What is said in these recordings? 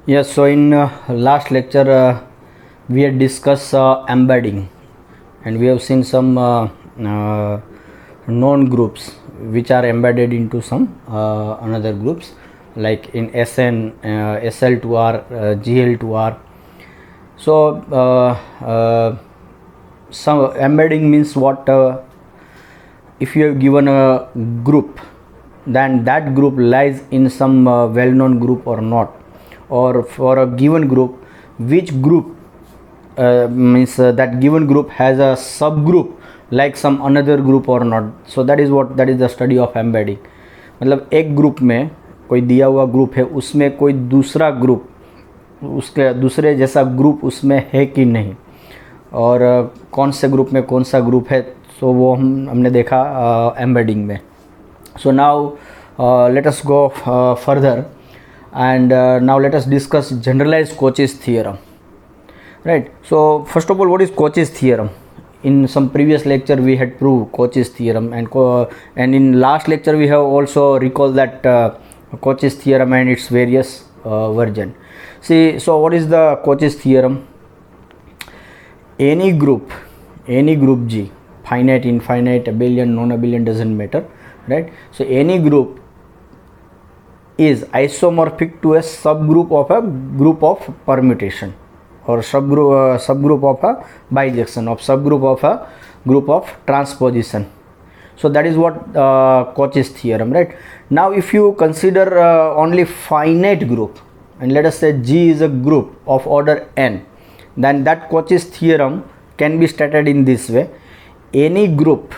Yes, so in last lecture we had discussed embedding, and we have seen some known groups which are embedded into some another groups, like in SN, SL2R, GL2R. So some embedding means what? If you have given a group, then that group lies in some well-known group or not, or for a given group, which group means that given group has a subgroup like some another group or not. So that is the study of embedding. मतलब एक group में कोई दिया हुआ group है, उसमें कोई दूसरा ग्रुप उसके दूसरे जैसा ग्रुप उसमें है कि नहीं, और कौन से ग्रुप में कौन सा ग्रुप है, तो वो हमने देखा एम्बेडिंग में. So now let us go further, and now let us discuss generalized Cauchy's theorem. Right. So first of all, what is Cauchy's theorem? In some previous lecture we had proved Cauchy's theorem, and in last lecture we have also recalled that Cauchy's theorem and its various version. See, so what is the Cauchy's theorem? Any group G, finite, infinite, abelian, non-abelian, doesn't matter, right? So any group is isomorphic to a subgroup of a group of permutation, or subgroup of a bijection, of subgroup of a group of transposition. So that is what Cauchy's theorem, right? Now if you consider only finite group, and let us say G is a group of order n, then that Cauchy's theorem can be stated in this way: any group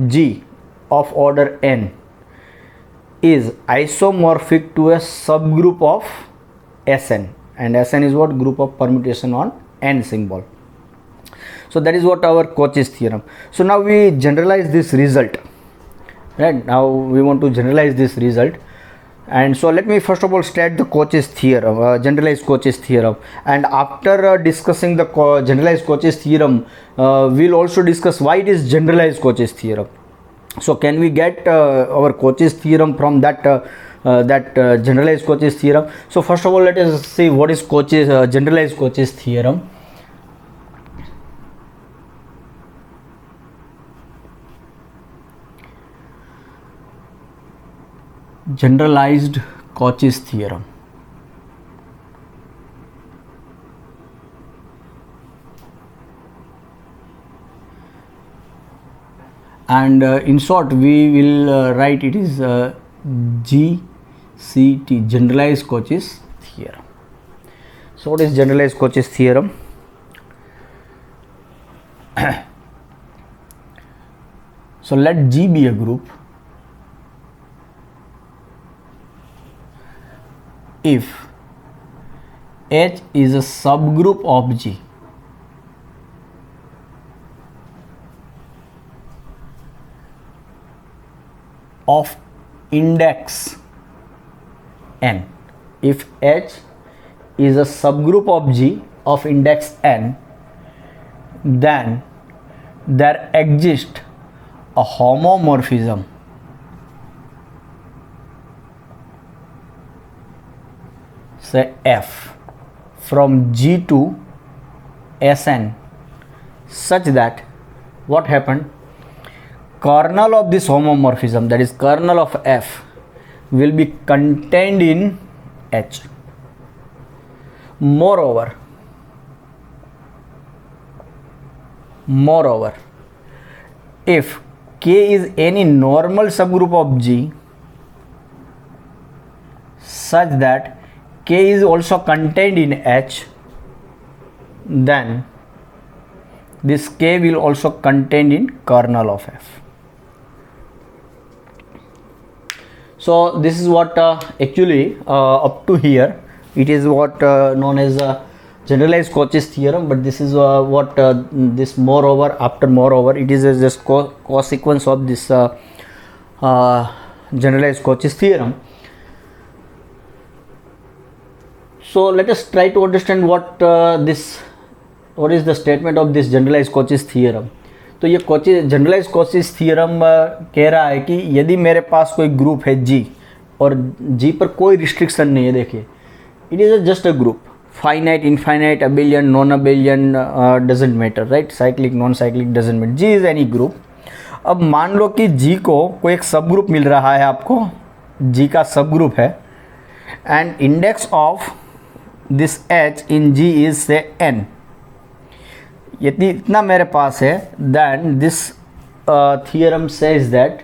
G of order n is isomorphic to a subgroup of Sn, and Sn is what? Group of permutation on n symbol. So that is what our Cauchy's theorem. So now we generalize this result, right? Now we want to generalize this result, and so let me first of all state the Cauchy's theorem, generalized Cauchy's theorem, and after discussing the generalized Cauchy's theorem, we'll also discuss why it is generalized Cauchy's theorem. So can we get our Cauchy's theorem from that generalized Cauchy's theorem? So first of all, let us see what is generalized Cauchy's theorem. Generalized Cauchy's theorem. And in short we will write it is GCT, generalized Cauchy's theorem. So what is generalized Cauchy's theorem? So let G be a group if H is a subgroup of G of index n. If H is a subgroup of G of index n, then there exists a homomorphism say F from G to Sn, such that what happened? Kernel of this homomorphism, that is kernel of F, will be contained in H. Moreover, if K is any normal subgroup of G such that K is also contained in H, then this K will also contained in kernel of F. So this is what actually up to here it is what known as generalized Cauchy's theorem, but this is what this moreover, after moreover, it is just consequence of this generalized Cauchy's theorem. So let us try to understand what is the statement of this generalized Cauchy's theorem. तो ये generalise Cauchy's theorem कह रहा है कि यदि मेरे पास कोई group है G और G पर कोई रिस्ट्रिक्शन नहीं है, देखिए it is just a group, finite, infinite, abelian, non-abelian, doesn't matter, right? Cyclic, non-cyclic doesn't matter. G is any group. अब मान लो कि G को कोई एक सब ग्रुप मिल रहा है, आपको G का सब ग्रुप है, and index of this H in G is say n. यदि इतना मेरे पास है, then this theorem says that,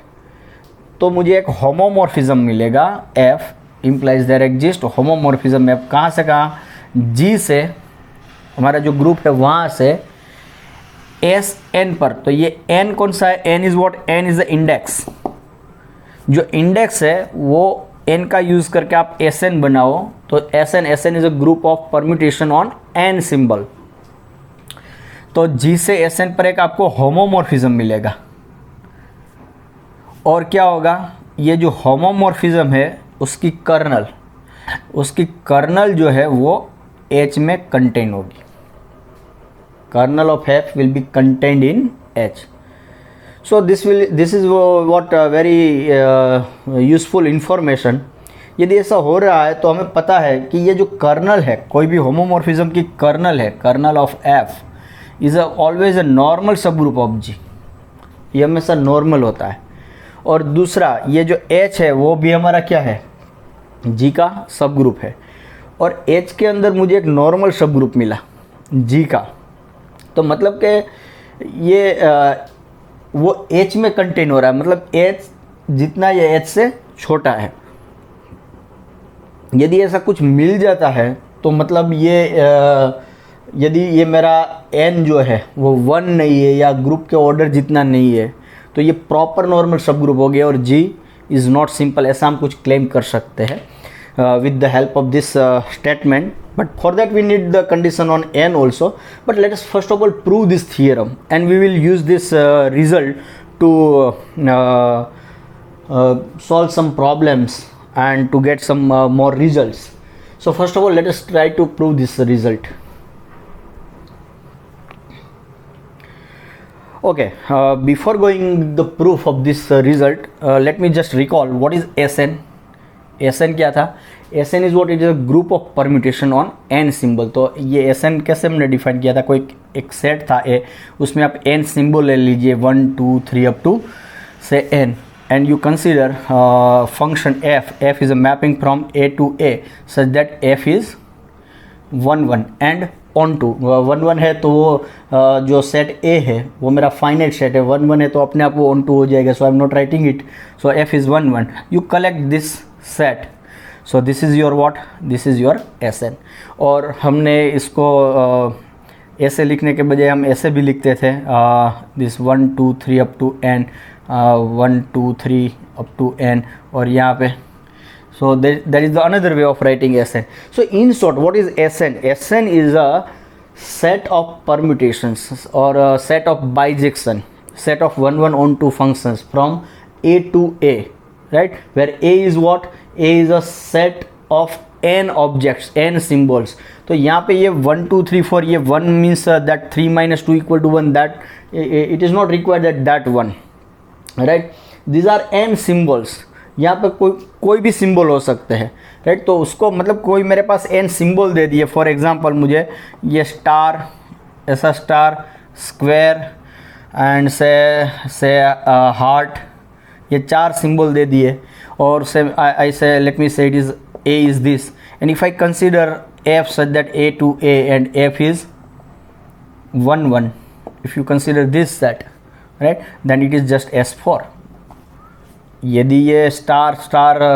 तो मुझे एक होमोमॉर्फिज्म मिलेगा. F implies there exist homomorphism. F कहाँ से कहाँ? G से, हमारा जो ग्रुप है वहाँ से एस एन पर. तो ये n कौन सा है? n is what? n is the index. जो इंडेक्स है वो n का यूज करके आप Sn बनाओ. तो Sn is a group of permutation on n symbol. तो G से Sn पर एक आपको होमोमॉर्फिज्म मिलेगा. और क्या होगा? ये जो होमोमॉर्फिज्म है उसकी कर्नल जो है वो H में कंटेन होगी. Kernel of F will be contained in H. So this is what very useful information. यदि ऐसा हो रहा है तो हमें पता है कि ये जो कर्नल है, कोई भी होमोमॉर्फिज्म की कर्नल है, kernel of F is always a normal subgroup of G. ये हमेशा नॉर्मल होता है. और दूसरा, ये जो H है वो भी हमारा क्या है? G का सब ग्रुप है. और H के अंदर मुझे एक नॉर्मल सब ग्रुप मिला G का. तो मतलब कि ये वो H में कंटेन हो रहा है. मतलब H जितना ये H से छोटा है. यदि ऐसा कुछ मिल जाता है तो मतलब ये यदि ये मेरा n जो है वो 1 नहीं है या ग्रुप के ऑर्डर जितना नहीं है, तो ये प्रॉपर नॉर्मल सब ग्रुप हो गया. और G इज़ नॉट सिंपल, ऐसा हम कुछ क्लेम कर सकते हैं with the help of this statement. But for that we need the condition on n also. But let us first of all prove this theorem, and we will use this result to solve some problems and to get some more results. So first of all, let us try to prove this result. Okay, before going the proof of this result, let me just recall what is Sn. Sn क्या था? Sn is what? It is a group of permutation on n symbol. तो ये Sn कैसे हमने define किया था? कोई एक सेट था A, उसमें आप n सिंबल ले लीजिए 1 2 3 up to say n, and you consider function f is a mapping from A to A such that f is 1 1 and onto 1 1 है. तो वो जो सेट A है वो मेरा फाइनाइट सेट है. 1 1 है तो अपने आप वो ऑन टू हो जाएगा. So I am not writing it. So f is 1 1. You collect this set. So this is your what? This is your Sn. और हमने इसको ऐसे लिखने के बजाय हम ऐसे भी लिखते थे, this 1 2 3 up to n, 1 2 3 up to n. और यहाँ पे so that is the another way of writing Sn. So in short, what is Sn? Sn is a set of permutations or a set of bijection, set of 1 1 on 2 functions from A to A, right? Where A is what? A is a set of n objects, n symbols. तो यहाँ पे ये 1 2 3 4, ये 1 means that 3 minus 2 equal to 1. That it is not required that 1, right? These are n symbols. यहाँ पे कोई भी symbol हो सकते हैं, राइट? तो उसको मतलब कोई मेरे पास n सिंबल दे दिए. फॉर एग्जांपल मुझे ये स्टार, ऐसा स्टार, स्क्वायर एंड से हार्ट, ये 4 सिंबल दे दिए. और से आई से लेट मी से it is A is this, and if I consider f such that A to A and f is 1 1, if you consider this set, right, then it is just S4. यदि ये star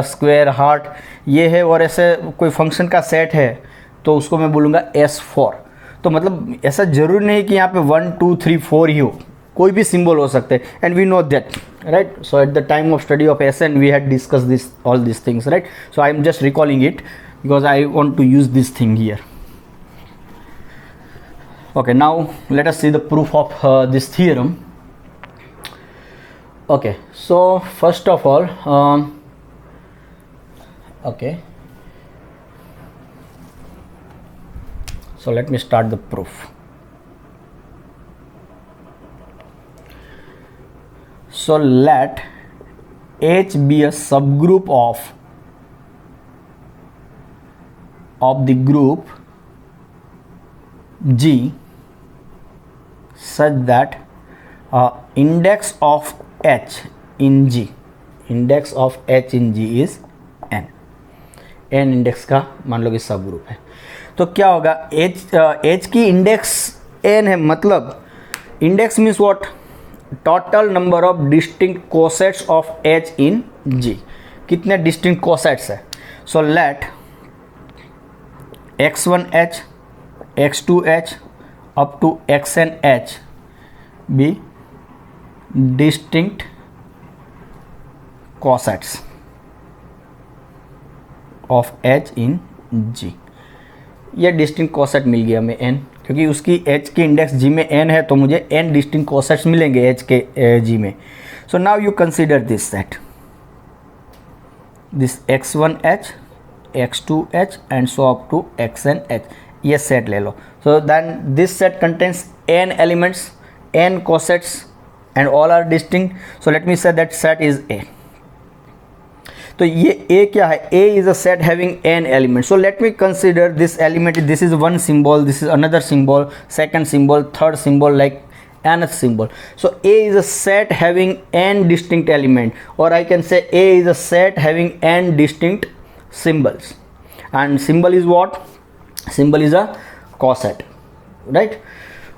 square heart ये है और ऐसे कोई function का set है तो उसको मैं बोलूँगा S4. तो मतलब ऐसा ज़रूरी नहीं कि यहाँ पे 1 2 3 4 ही हो, कोई भी सिंबल हो सकते हैं. And we know that, right? So at the time of study of Sn we had discuss this all this things, right? So I am just recalling it because I want to use this thing here. Okay, now let us see the proof of this theorem. Okay, so first of all, okay, so let me start the proof. So let H be a subgroup of of the group G such that index of H in G is n index का मान लो कि सब group है। तो क्या होगा, H की index n है, मतलब index means what, total number of distinct cosets of H in G। कितने डिस्टिंक्ट कोसेट्स है? So let x1H x2H up to xnH be distinct cosets of H in G। ये distinct coset मिल गया हमें n, क्योंकि उसकी H की index G में n है, तो मुझे n डिस्टिंक्ट कोसेट्स मिलेंगे H के G में। So now you consider this set, this x1H x2H and so up to xnH, ये सेट ले लो। So then this set contains n elements, n cosets and all are distinct, so let me say that set is A। तो ये A क्या है? A is a set having n elements, so let me consider this element, this is one symbol, this is another symbol, second symbol, third symbol, like nth symbol। so A is a set having n distinct element, or I can say A is a set having n distinct symbols, and symbol is what? Symbol is a coset, right?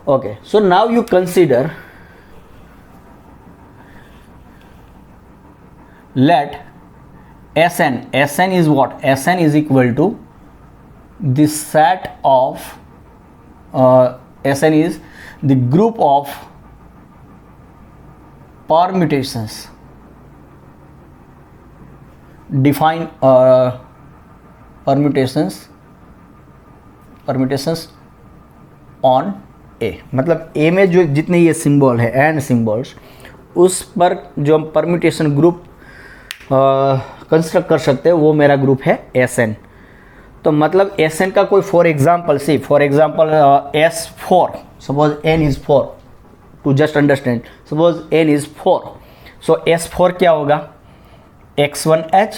Okay, so now you consider, let Sn is what? Sn is equal to the set of Sn is the group of permutations define permutations on A। मतलब A में जो जितने ये symbol है n symbols, उस पर जो हम परम्यूटेशन ग्रुप कंस्ट्रक्ट कर सकते हैं वो मेरा ग्रुप है Sn। तो मतलब Sn का कोई for example S4, suppose n is 4, to just understand, suppose n is 4, so S4 क्या होगा? x1H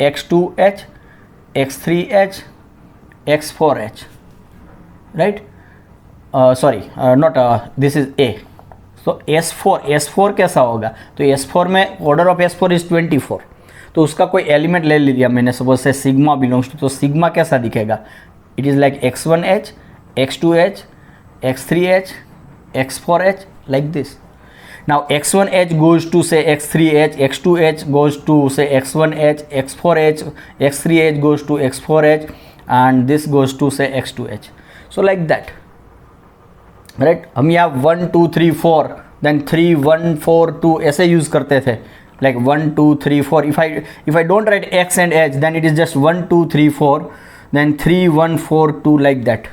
x2H x3H x4H, right? Sorry not this is A। तो S4 कैसा होगा? तो S4 में ऑर्डर ऑफ S4 इज 24, तो उसका कोई एलिमेंट ले लिया मैंने, सपोज से सिग्मा बिलोंग्स टू, तो सिग्मा कैसा दिखेगा? It is like x1H x2H x3H x4H, like this. Now x1H goes to say x3H, x2H goes to say x1H, x4H, x3H goes to x4H, and this goes to say x2H, so like that, right? हम यहाँ 1 2 3 4 then 3 1 4 2 ऐसे use करते थे, like 1 2 3 4। If I don't write x and h, then it is just 1 2 3 4 then 3 1 4 2 like that,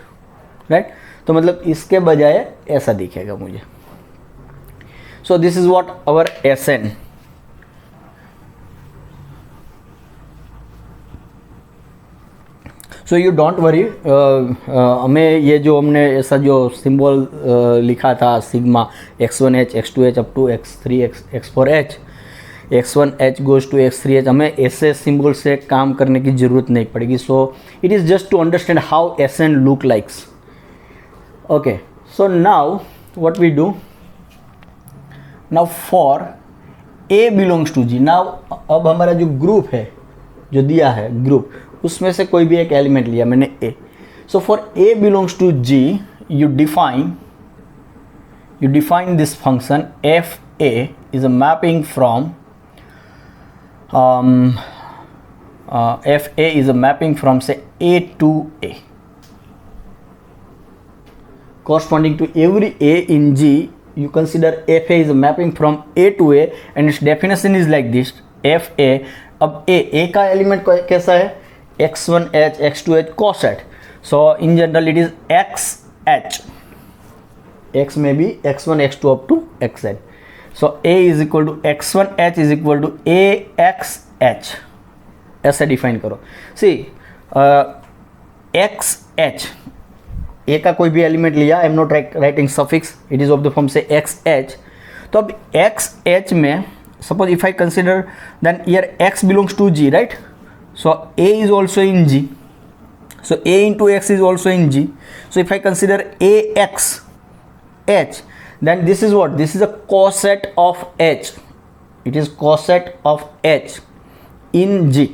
right? तो मतलब इसके बजाय ऐसा दिखेगा मुझे। So this is what our Sn। So you don't worry, हमें ये जो हमने ऐसा जो सिंबल लिखा था sigma x1H x2H up to x3H x4H, x1H goes to x3H, हमें ऐसे सिंबल से काम करने की ज़रूरत नहीं पड़ेगी। So it is just to understand how Sn look likes. Okay, so now what we do now for A belongs to G। Now अब हमारा जो ग्रुप है, जो दिया है ग्रुप, उसमें से कोई भी एक एलिमेंट लिया मैंने A। So for A belongs to G, you define this function fa is a mapping from fa is a mapping from say A to A, corresponding to every A in G. You consider fa is a mapping from A to A, and its definition is like this: fa, अब A का element कैसा है? x1H x2H coset, so in general it is xH, x में भी x1 x2 up to xn, so A is equal to x1H is equal to AXH, ऐसे define करो। See XH, A का कोई भी एलिमेंट लिया, I am not writing suffix, it is of the form say XH। तो अब XH में suppose if I consider, then here X belongs to G, right? So A is also in G, So A into X is also in G. So if I consider AX H, then this is what? This is a coset of H. It is coset of H in G.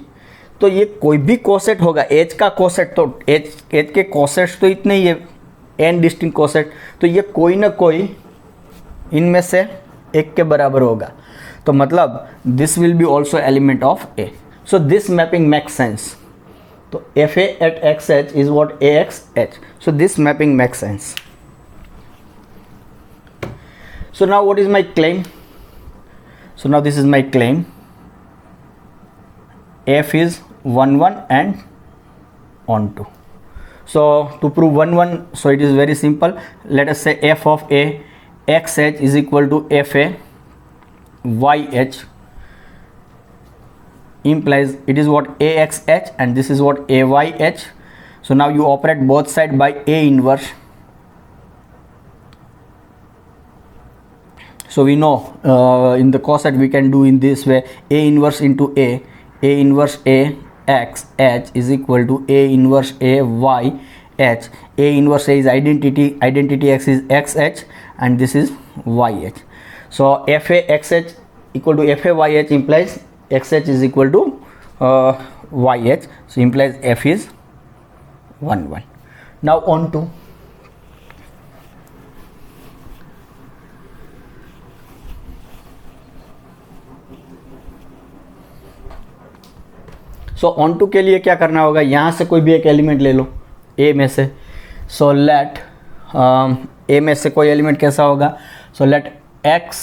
तो ये कोई भी coset होगा, H का coset, तो H के cosets तो इतने ही है, n डिस्टिंक्ट कोसेट, तो ये कोई ना कोई इनमें से एक के बराबर होगा. तो मतलब this will be also element of A. So this mapping makes sense. तो FA at XH is what? AXH. So this mapping makes sense. So now what is my claim? So now this is my claim. F is 1 1 and on 2. So to prove 1 1, so it is very simple. Let us say F of A XH is equal to FA YH, implies it is what? AXH, and this is what? AYH. So now you operate both sides by A inverse. So we know in the coset we can do in this way: A inverse into A inverse A X H is equal to A inverse A Y H. A inverse A is identity X is XH, and this is YH. So FA XH equal to FA YH implies XH is equal to YH. So implies F is 1 1. Now on to on to के लिए क्या करना होगा? यहाँ से कोई भी एक एलिमेंट ले लो ए में से. सो लेट ए में से कोई एलिमेंट कैसा होगा? So let X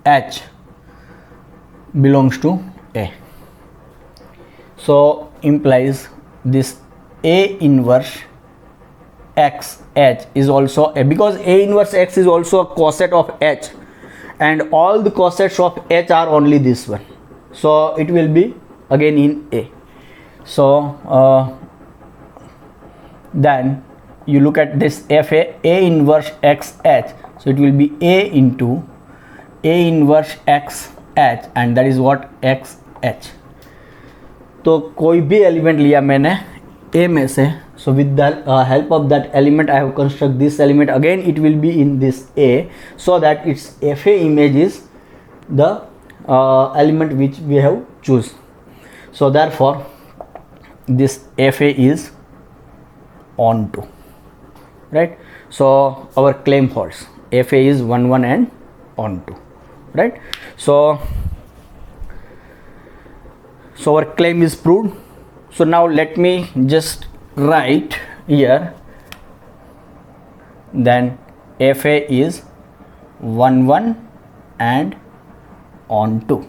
H belongs to A. So implies this A inverse X H is also A, because A inverse X is also a coset of H, and all the cosets of H are only this one. So it will be again in A. So then you look at this FA A inverse X H, so it will be A into A inverse X H, and that is what? X H. तो कोई भी element लिया मैंने A में से, so with the help of that element I have construct this element. Again it will be in this A, so that its FA image is the element which we have choose. So therefore this FA is on to, right? So our claim holds. FA is 1 1 and on to, right? So our claim is proved. So now let me just write here, then FA is 1 1 and on to.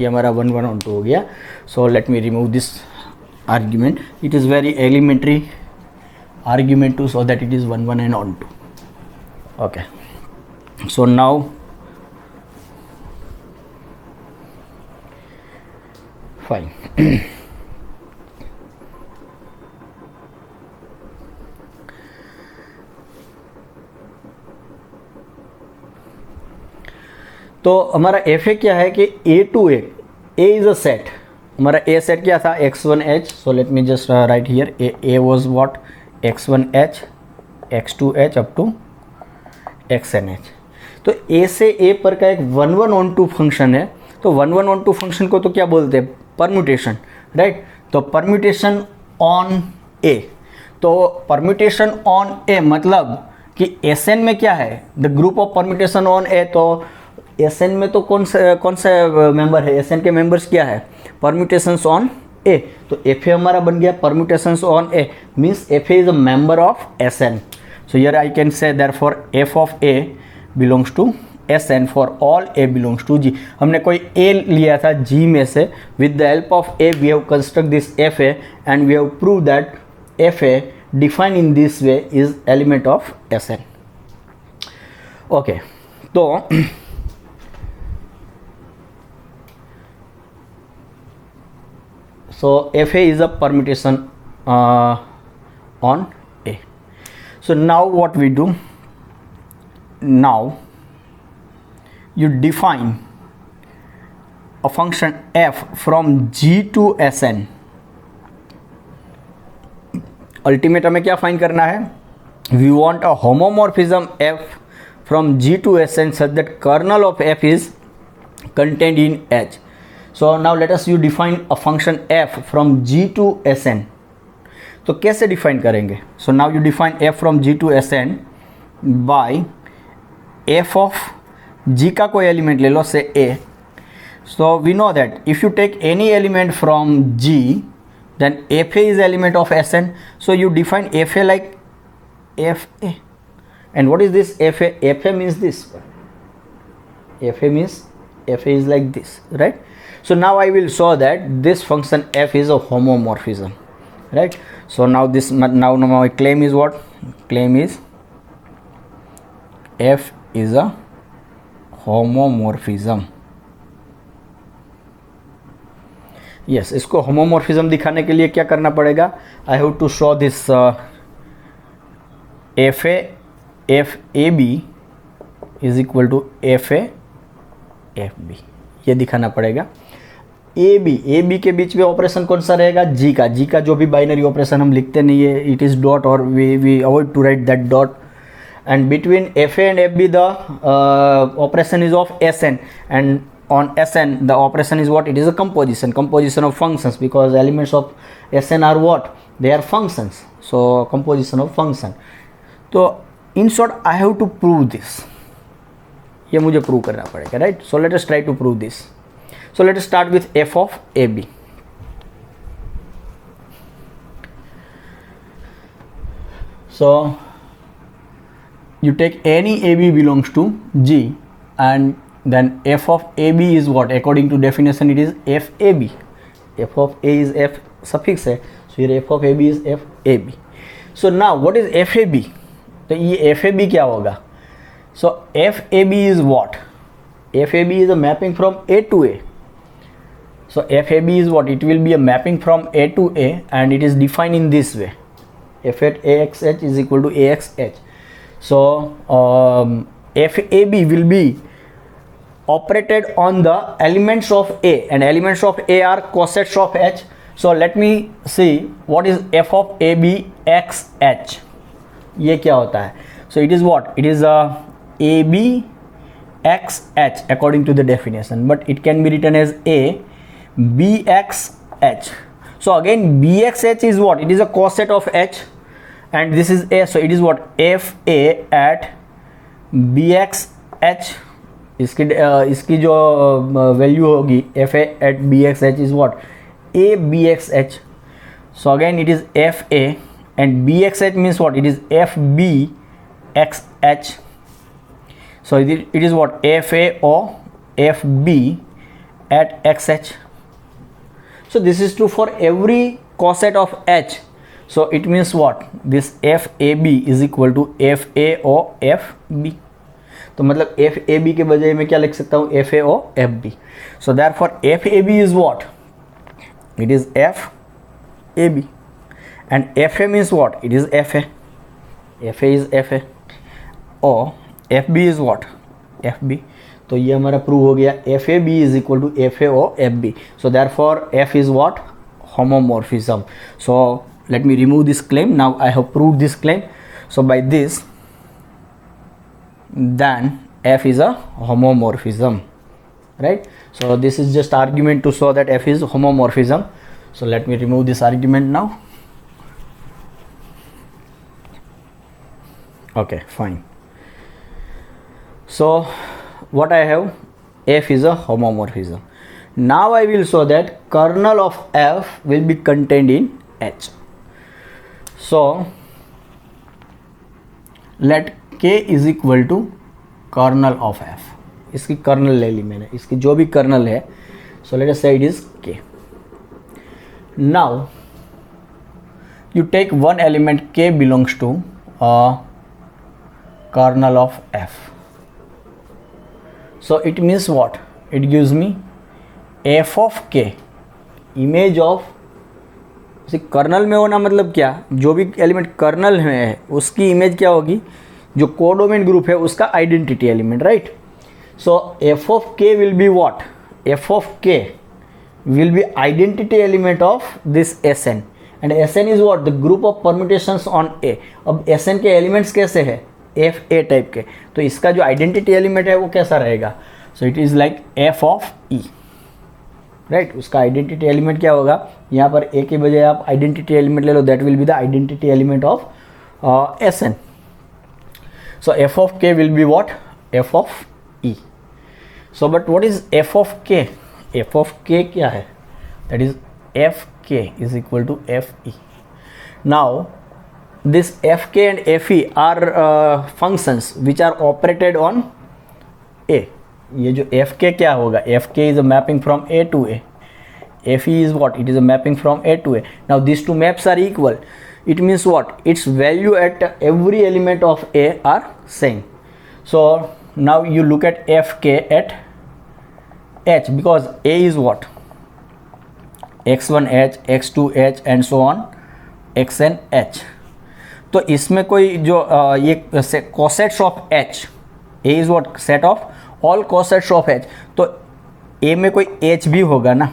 ये हमारा 1 1 on 2 हो गया. So let me remove this argument. It is very elementary argument too, so that it is 1 1 and on 2. Okay. So now fine. तो हमारा FA क्या है कि A to A is a set. हमारा A सेट क्या था? X1H. So let me just write here. A was what? X1H, X2H up to XNH. तो A से A पर का एक 1 1 on 2 फंक्शन है. तो 1 1 on 2 फंक्शन को तो क्या बोलते हैं? Permutation, right? तो परम्यूटेशन ऑन A. तो परम्यूटेशन ऑन A मतलब कि Sn में क्या है? The group of permutation on A. तो Sn में तो कौन से मेंबर है? Sn के मेंबर्स क्या है? Permutations on A. तो FA हमारा बन गया permutations on A, means FA is a member of Sn. So here I can say therefore F of A belongs to Sn for all A belongs to G. हमने कोई A लिया था G में से. With the help of A we have construct this FA and we have prove that FA defined in this way is element of Sn. Okay, तो so FA is a permutation on A. So now what we do? Now you define a function f from G to Sn ultimate हमें क्या find करना है, we want a homomorphism f from G to Sn such that kernel of f is contained in H. So now let us you define a function f from G to Sn. तो कैसे define करेंगे? सो now you define f from G to Sn by f of G का कोई element ले लो, से a. So we know that if you take any element from G, then fa is element of Sn. So you define fa like fa. And what is this fa? Fa means this. Fa is like this, right? So now I will show that this function f is a homomorphism, right? So now now my claim is what? Claim is f is a homomorphism. Yes, इसको homomorphism दिखाने के लिए क्या करना पड़ेगा? I have to show this fa FAB is equal to FA FB, ये दिखाना पड़ेगा. AB के बीच में ऑपरेशन कौन सा रहेगा? G का जो भी बाइनरी ऑपरेशन हम लिखते नहीं है, इट इज़ डॉट और we avoid to write that dot. And between FA and FB the operation is of SN, and on Sn the operation is what? It is a composition of functions, because elements of Sn are what? They are functions. So composition of function. तो in short I have to prove this. ये मुझे prove करना पड़ेगा, right? So let us try to prove this. So let us start with f of AB. So you take any AB belongs to G, and then f of AB is what? According to definition it is FAB. f of A is f suffix है, so here f of AB is FAB. So now what is FAB? तो ये FAB क्या होगा? So FAB is what? FAB is a mapping from A to A. So FAB is what? It will be a mapping from A to A, and it is defined in this way. F at AXH is equal to AXH. So FAB will be operated on the elements of A, and elements of A are cosets of H. So let me see what is f of AB XH. ये क्या होता है? So it is what? It is a AB XH according to the definition, but it can be written as A BXH. So again BXH is what? It is a coset of H, and this is A, so it is what? FA at BXH. इसकी जो value होगी FA at BXH is what? A BXH. So again it is FA, and BXH means what? It is FB XH. So it is what? FAO FB at XH. So this is true for every coset of H. So it means what? This FAB is equal to FAO FB. तो मतलब FAB के बजाय मैं क्या लिख सकता हूँ? FAO FB. So therefore FAB is what? It is FAB, and FA means what? It is FA. FA is FA. और FB is what? FB. तो ये हमारा प्रूव हो गया. FAB is equal to FAO FB. So therefore F is what? Homomorphism. So let me remove this claim. Now I have proved this claim. So by this, then F is a homomorphism, right? So this is just argument to show that F is homomorphism. So let me remove this argument now. Okay, fine. So what I have? F is a homomorphism. Now I will show that kernel of F will be contained in H. So let K is equal to kernel of F. इसकी colonel ले ली मैंने, इसकी जो भी colonel है. So let us say it is K. Now you take one element K belongs to a kernel of F. So it means what? It gives me F of K, image of. Kernel में होना मतलब क्या? जो भी element colonel में है उसकी image क्या होगी? जो कोडोमेन ग्रुप है उसका identity element, right? So f of k will be what? F of k will be identity element of this Sn, and Sn is what, the group of permutations on A। अब Sn के elements कैसे है, Fa type के, तो इसका जो identity element है वो कैसा रहेगा, सो it is like F of E, right. उसका आइडेंटिटी एलिमेंट क्या होगा, यहाँ पर A के बजाय आप आइडेंटिटी एलिमेंट ले लो, that will be the identity element of Sn। So F of K will be what, F of E। So but what is F of K, F of K क्या है, that is Fk is equal to Fe। Now this Fk and Fe are functions which are operated on A। ये जो Fk क्या होगा, Fk is a mapping from A to A, Fe is what, it is a mapping from A to A। Now these two maps are equal, it means what, its value at every element of A are same। So now you look at Fk at H, because A is what, x1h, x2h and so on xnh। तो इसमें कोई जो ये cosets of h, a is what, set of all cosets of h, तो a में कोई h भी होगा ना,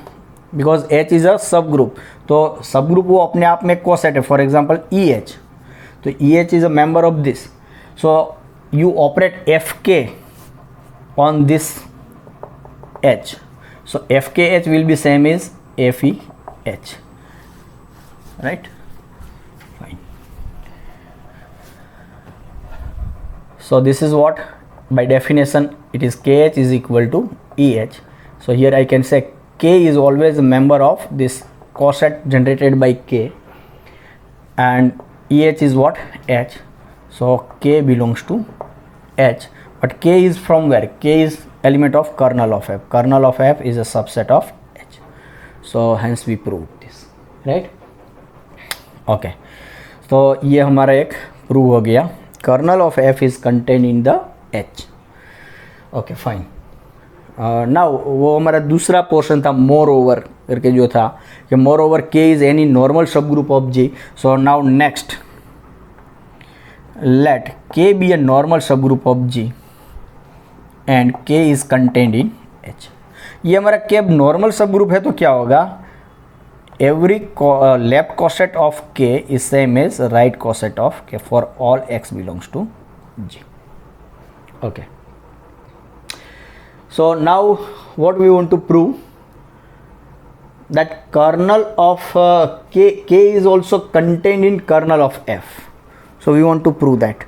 बिकॉज h इज अ सब ग्रुप, तो सब ग्रुप वो अपने आप में कोसेट है। फॉर एग्जांपल EH, तो EH is a member of this, so you operate Fk on this h, so Fkh will be same as FEH, right? Fine. So this is what, by definition, it is KH is equal to EH. So here I can say K is always a member of this coset generated by K, and EH is what, H. So K belongs to H, but K is from where? K is element of kernel of F. Kernel of F is a subset of H. So hence we proved this, right? Okay, तो ये हमारा एक prove हो गया, kernel of F is contain in the H। Okay fine. Now वो हमारा दूसरा portion था, मोर ओवर करके जो था, कि moreover K is any normal subgroup of G। So now next, let K be a normal subgroup of G and K is contained in H। ये हमारा K normal subgroup है, तो क्या होगा, every left coset of K is same as right coset of K for all x belongs to G। Okay, so now what we want to prove, that kernel of K is also contained in kernel of F। So we want to prove that।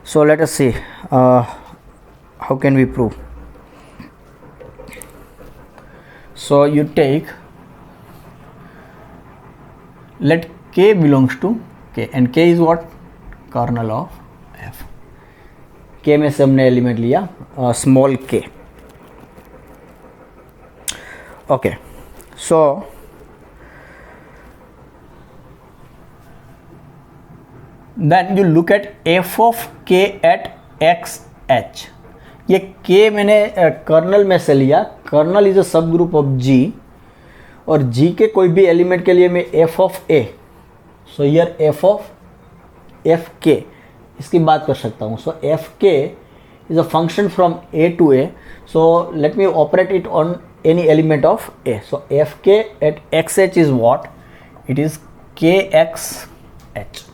So let us see how can we prove। So you take, let K belongs to K, and K is what, kernel of F। K में से हमने element लिया small k। Okay, so then you look at F of K at XH। ये K मैंने colonel में से लिया, colonel is a subgroup of G, और G के कोई भी एलिमेंट के लिए मैं F of A, so here F of Fk इसकी बात कर सकता हूँ। So Fk is a function from A to A, so let me operate it on any element of A। So Fk at XH is what, it is KXH।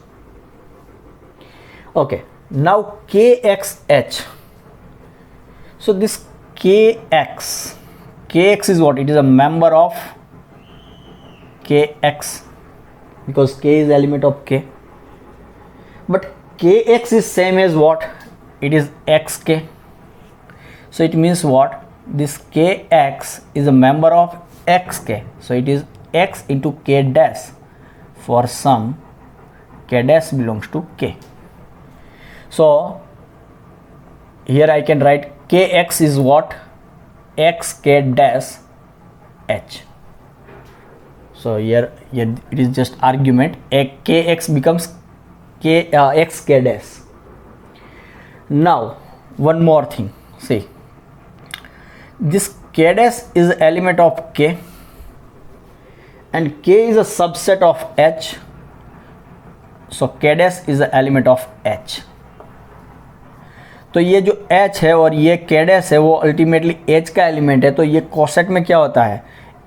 Okay, now KXH, so this KX is what, it is a member of KX, because K is element of K, but KX is same as what, it is XK, so it means what, this KX is a member of XK, so it is X into K dash for some K dash belongs to K। So here I can write Kx is what, xk dash h। So here it is just argument, Kx becomes xk dash। Now one more thing, see, this K dash is an element of K, and K is a subset of H, so K dash is an element of H। तो ये जो H है और ये K dash है वो ultimately H का element है, तो ये कोसेट में क्या होता है,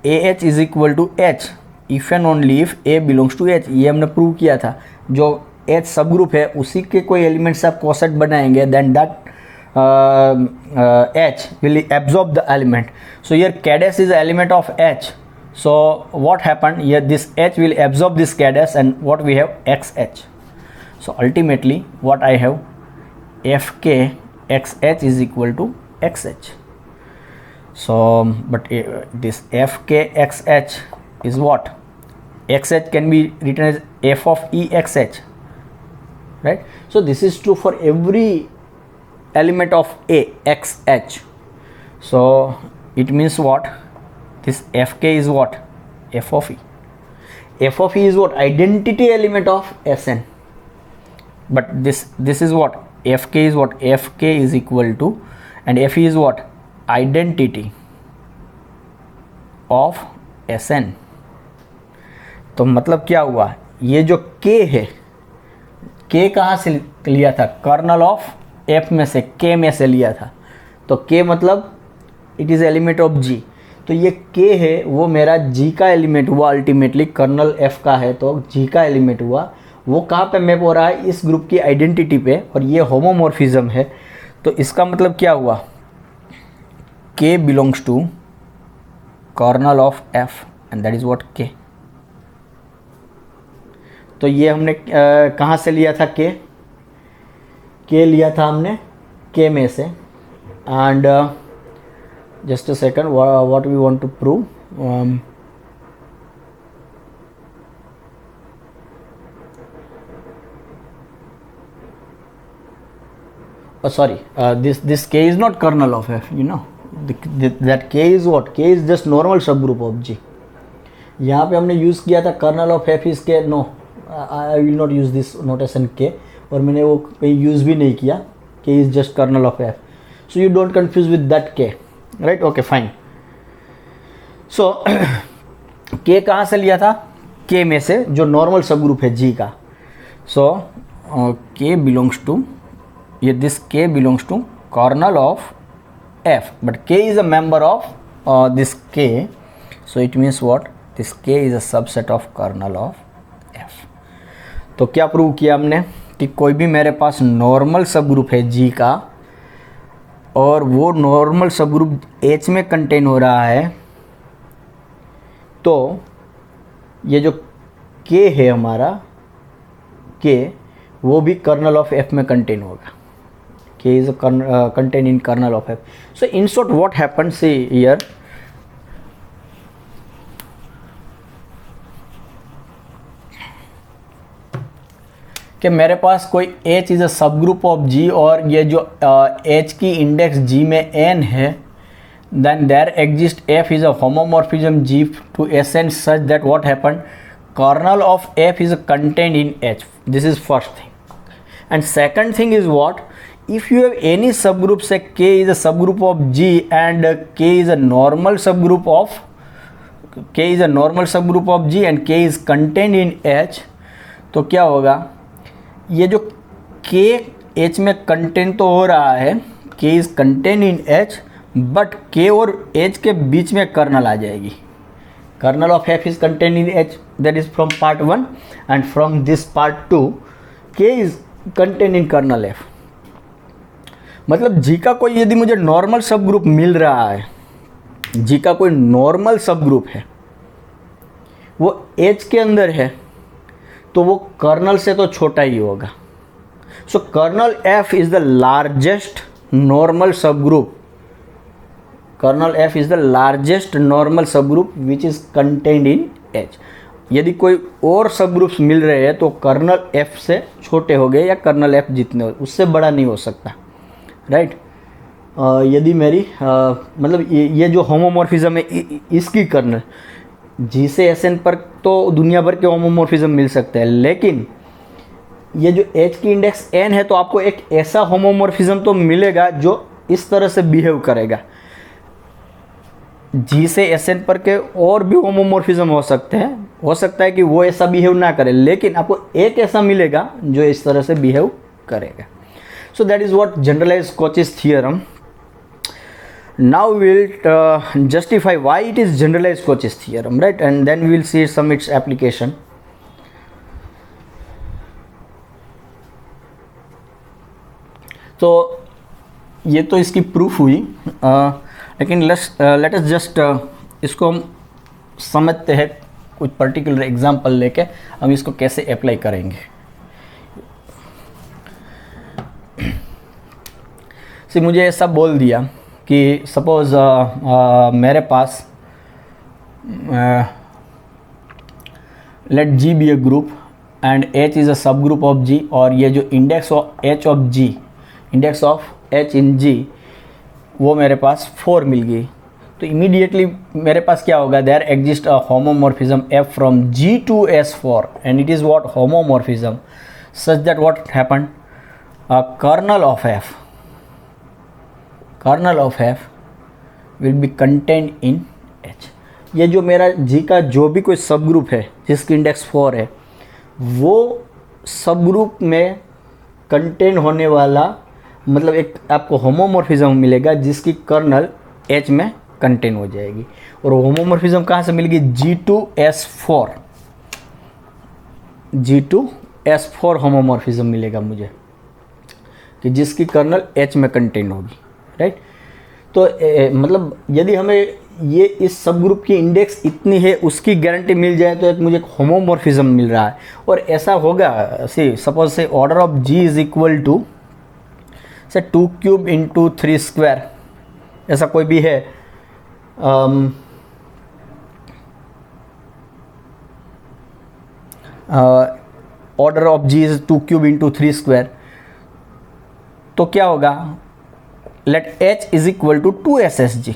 AH is equal to H, if and only if A belongs to H, ये हमने प्रूव किया था। जो एच सब ग्रुप है उसी के कोई एलिमेंट से आप कोसेट बनाएंगे, then that H will absorb the element. So here k dash is the element of h, so what happened here, this h will absorb this k dash and what we have, xh. So ultimately what I have, fk xh is equal to xh. So but this fk xh is what, xh can be written as f of e xh, right? So this is true for every element of a xh. So it means what, this fk is what, f of e. F of e is what, identity element of Sn. But this is what, fk is what, fk is equal to, and fe is what, identity of Sn. तो मतलब क्या हुआ, ये जो k है, k कहाँ से लिया था, कर्नल ऑफ f में से, k में से लिया था। तो k मतलब it is element of g, तो ये k है वो मेरा g का एलिमेंट हुआ, अल्टीमेटली कर्नल f का है तो g का एलिमेंट हुआ। वो कहाँ पे मैप हो रहा है, इस ग्रुप की आइडेंटिटी पे, और ये होमोमॉर्फिज्म है। तो इसका मतलब क्या हुआ, k belongs to kernel of f and that is what k। तो ये हमने कहाँ से लिया था, k लिया था हमने k में से। And just a second, what we want to prove, sorry, this k is not kernel of f, you know, that k is what, k is just normal subgroup of g। यहाँ पे हमने use किया था kernel of f is k, no, I will not use this notation k, और मैंने वो कहीं use भी नहीं किया, k is just kernel of f, so you don't confuse with that k, right? Okay, fine. So k कहाँ से लिया था, k में से, जो नॉर्मल सब ग्रुप है g का। so k belongs to, ये this k belongs to kernel of f, but k is a member of this k, so it means what, this k is a subset of kernel of f। तो क्या prove किया हमने कि कोई भी मेरे पास normal subgroup है g का, और वो नॉर्मल सब ग्रुप H में कंटेन हो रहा है, तो ये जो K है हमारा, K वो भी कर्नल ऑफ F में कंटेन होगा। K is contained in kernel of F. So in short what happens, see here, कि मेरे पास कोई H is a subgroup of G, और ये जो H की इंडेक्स G में n है, then there exist F is a homomorphism G to Sn such that what happen, kernel of F is contained in H। This is first thing. And second thing is what, if you have any subgroup, say K is a subgroup of G and K is a normal subgroup of, K is a normal subgroup of G and K is contained in H, तो क्या होगा, ये जो K H में contain तो हो रहा है, K is contain in H, but K और H के बीच में कर्नल आ जाएगी। Kernel of F is contain in H, that is from part 1, and from this part 2 K is contain in kernel F। मतलब G का कोई यदि मुझे नॉर्मल सब ग्रुप मिल रहा है, G का कोई नॉर्मल सब ग्रुप है, वो H के अंदर है, तो वो कर्नल से तो छोटा ही होगा। So kernel F is the largest normal subgroup, kernel F is the largest normal subgroup which is contained in H। यदि कोई और सब ग्रुप्स मिल रहे हैं तो कर्नल F से छोटे हो गए, या कर्नल F जितने हो उससे बड़ा नहीं हो सकता, राइट? यदि मेरी मतलब ये जो होमोमॉर्फिज्म है इसकी कर्नल G से Sn पर तो दुनिया भर के होमोमॉर्फिज्म मिल सकते हैं, लेकिन ये जो H की इंडेक्स n है तो आपको एक ऐसा होमोमॉर्फिज्म तो मिलेगा जो इस तरह से बिहेव करेगा। G से Sn पर के और भी होमोमॉर्फिज्म हो सकते हैं, हो सकता है कि वो ऐसा बिहेव ना करे, लेकिन आपको एक ऐसा मिलेगा जो इस तरह से बिहेव करेगा। So that is what generalised Cauchy's theorem. Now we'll justify why it is generalized Cauchy's theorem, right? And then we'll see some its application. तो ये तो इसकी प्रूफ हुई, लेकिन लेट अस जस्ट इसको हम समझते हैं कुछ पर्टिकुलर एग्जांपल लेके हम इसको कैसे अप्लाई करेंगे. सी मुझे ऐसा बोल दिया कि सपोज मेरे पास let G be a group and H is a subgroup of G, और ये जो index of H of G, index of H in G, वो मेरे पास 4 मिल गई. तो इमीडिएटली मेरे पास क्या होगा, there exist a homomorphism F from G to S4 and it is what homomorphism such that what happen, kernel of F will be contained in H. ये जो मेरा G का जो भी कोई सब ग्रुप है जिसकी इंडेक्स 4 है, वो सब ग्रुप में कंटेन होने वाला, मतलब एक आपको होमोमॉर्फिज्म मिलेगा जिसकी कर्नल H में कंटेन हो जाएगी. और होमोमॉर्फिज्म कहाँ से मिलेगी, G to S4 होमोमॉर्फिज्म मिलेगा मुझे, कि जिसकी कर्नल H में कंटेन होगी, राइट. तो मतलब यदि हमें ये इस सब ग्रुप की इंडेक्स इतनी है उसकी गारंटी मिल जाए तो एक मुझे होमोमॉर्फिज्म मिल रहा है. और ऐसा होगा, see suppose say order of G is equal to say 2 cube into 3 square, ऐसा कोई भी है. Order of G is 2 cube into 3 square, तो क्या होगा, let H is equal to 2SSG.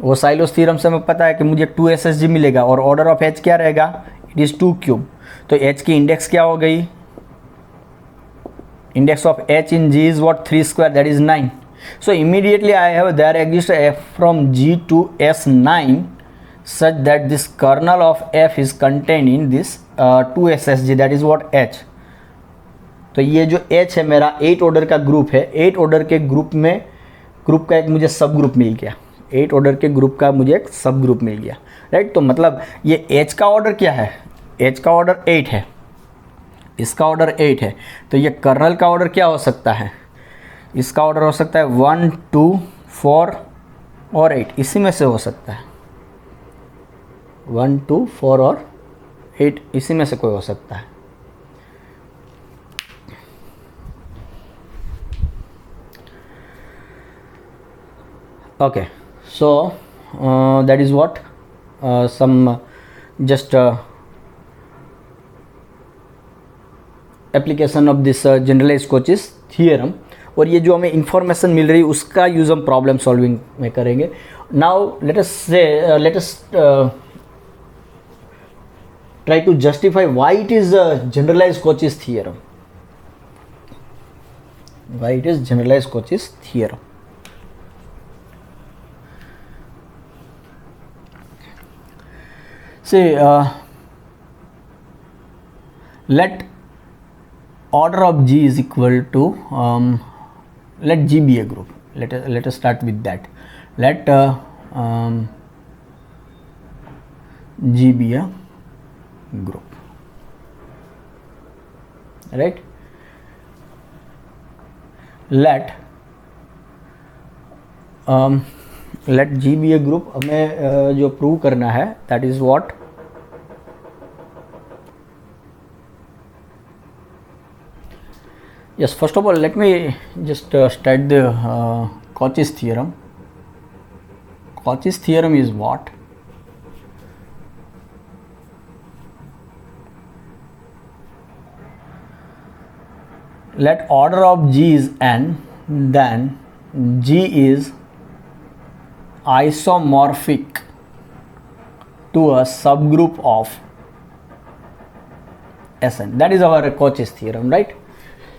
वो साइलोस थ्योरम से हमें पता है कि मुझे 2SSG मिलेगा, और ऑर्डर ऑफ H क्या रहेगा, इट इज़ 2 क्यूब. तो H की इंडेक्स क्या हो गई, index of H in G is what 3 square, that is 9. So immediately I have there exists F from G to S9 such that this kernel of F is contained in this 2SSG, that is what H. तो ये जो H है मेरा 8 order का group है, 8 order के group में group का एक मुझे सब ग्रुप मिल गया, 8 ऑर्डर के ग्रुप का मुझे एक सब ग्रुप मिल गया, राइट. तो मतलब ये H का ऑर्डर क्या है, H का ऑर्डर 8 है, इसका ऑर्डर 8 है. तो ये कर्नल का ऑर्डर क्या हो सकता है, इसका ऑर्डर हो सकता है 1, 2, 4 और 8, इसी में से हो सकता है 1, 2, 4 और 8, इसी में से कोई हो सकता है. Okay, so that is what some just application of this generalised Cauchy's theorem. और ये जो हमें इंफॉर्मेशन मिल रही है उसका यूज़ हम प्रॉब्लम सॉल्विंग में करेंगे. Now let us try to justify why it is generalised Cauchy's theorem, why it is generalised Cauchy's theorem. Say let order of G is equal to let G be a group. Let us start with that. Let G be a group, right. Let G be a group. हमें जो prove करना है that is what, yes, first of all let me just state the Cauchy's theorem. Cauchy's theorem is what, let order of G is n, then G is isomorphic to a subgroup of Sn. That is our Cauchy's theorem, right.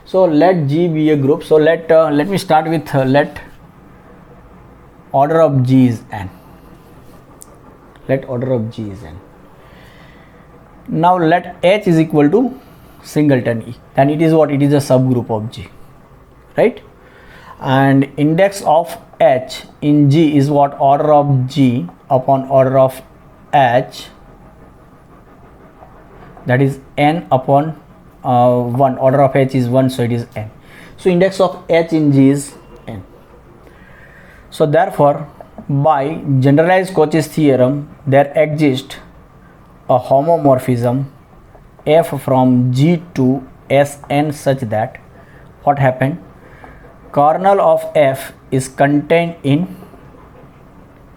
So let G be a group. So let me start with let order of G is n. Let order of G is n. Now let H is equal to singleton E. Then it is what, it is a subgroup of G, right. And index of H in G is what? Order of G upon order of H, that is n upon 1. Order of H is 1, so it is n. So index of H in G is n. So therefore, by generalized Cauchy's theorem, there exists a homomorphism f from G to Sn such that what happened? Kernel of f is contained in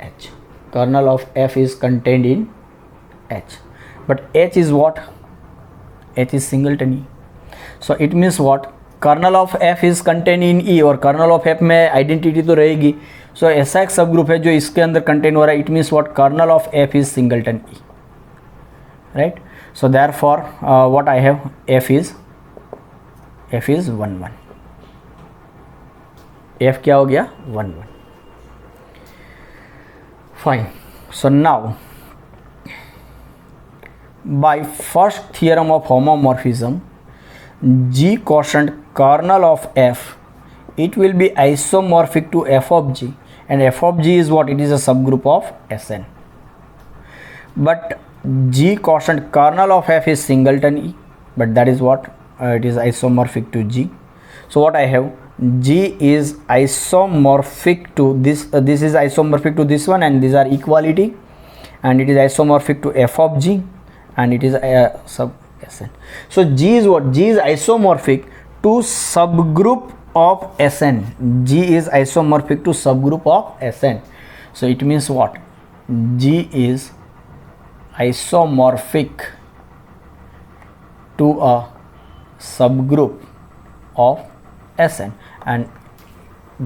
H. Kernel of f is contained in H. But H is what? H is singleton E. So it means what? Kernel of f is contained in E, और kernel of f में identity तो रहेगी. सो ऐसा एक subgroup है जो इसके अंदर कंटेन हो रहा है. It means what? Kernel of F is singleton E, right. So therefore what I have, F is 1 1. F क्या हो गया? 1 1. Fine. So now by first theorem of homomorphism, G quotient kernel of f, it will be isomorphic to f of G, and f of G is what? It is a subgroup of Sn. But G quotient kernel of f is singleton E, but that is what? It is isomorphic to G. So what I have? G is isomorphic to this. This is isomorphic to this one, and these are equality, and it is isomorphic to f of G, and it is sub Sn. So G is what? G is isomorphic to subgroup of Sn. G is isomorphic to subgroup of Sn. So it means what? G is isomorphic to a subgroup of Sn, and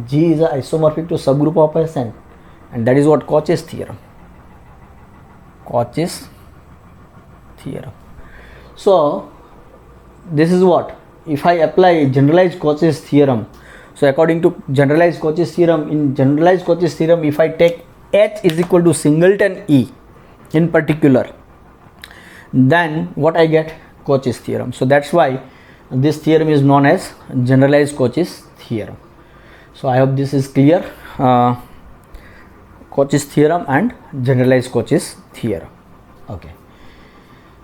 G is isomorphic to subgroup of Sn, and that is what? Cauchy's theorem. Cauchy's theorem. So this is what? If I apply generalized Cauchy's theorem, so according to generalized Cauchy's theorem, in generalized Cauchy's theorem, if I take H is equal to singleton E in particular, then what I get? Cauchy's theorem. So that's why this theorem is known as generalized Cauchy's theorem. So I hope this is clear. Cauchy's theorem and generalized Cauchy's theorem. Okay.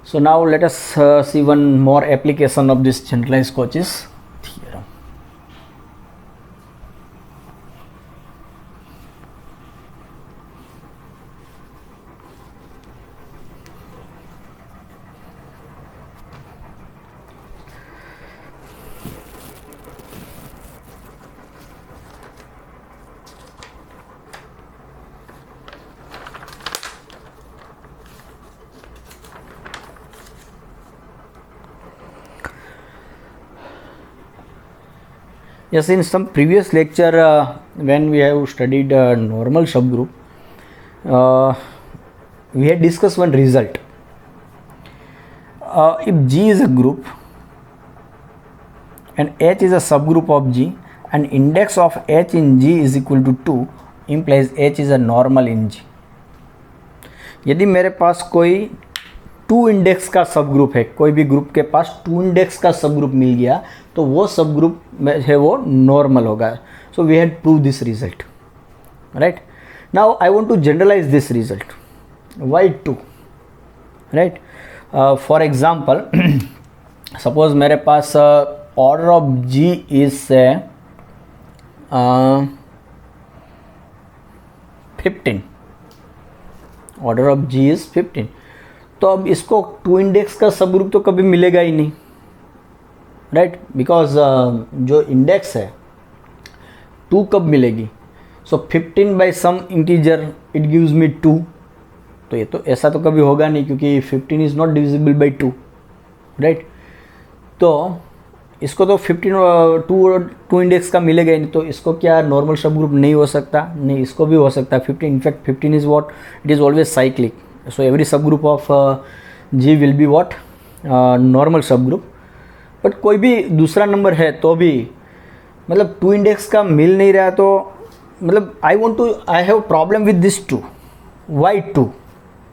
So now let us see one more application of this generalized Cauchy's theorem. Yes, in some previous lecture when we have studied normal subgroup, we had discussed one result. If G is a group and H is a subgroup of G, and index of H in G is equal to 2, implies H is a normal in G. यदि मेरे पास कोई 2 index का subgroup है, कोई भी group के पास 2 index का सब ग्रुप मिल गया, तो वो सब ग्रुप में है वो नॉर्मल होगा. So we had prove this result, right. Now I want to generalise this result. Why 2, right. For example, suppose मेरे पास order of G is 15. Order of G is 15. तो अब इसको 2 इंडेक्स का सब ग्रुप तो कभी मिलेगा ही नहीं, राइट. बिकॉज जो इंडेक्स है 2 कब मिलेगी? So 15 by some integer it gives me 2. तो ये तो ऐसा तो कभी होगा नहीं, क्योंकि 15 is not divisible by 2, right. तो इसको तो 15 2 इंडेक्स का मिलेगा ही नहीं, तो इसको क्या नॉर्मल सब ग्रुप नहीं हो सकता? नहीं, इसको भी हो सकता है. 15, in fact 15 is what? It is always cyclic. So every subgroup of G will be what? Normal subgroup. But कोई भी दूसरा नंबर है तो भी मतलब 2 इंडेक्स का मिल नहीं रहा, तो मतलब I have problem with this 2. Why 2,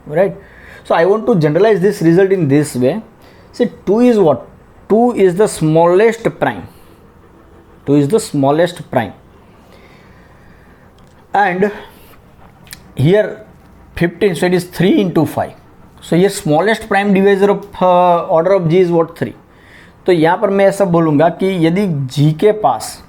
right. So I want to generalise this result in this way. Say 2 is what? 2 is the smallest prime. 2 is the smallest prime. and here 15, so it is 3 into 5. So here smallest prime divisor of order of G is what 3. तो यहाँ पर मैं ऐसा बोलूँगा कि यदि G के पास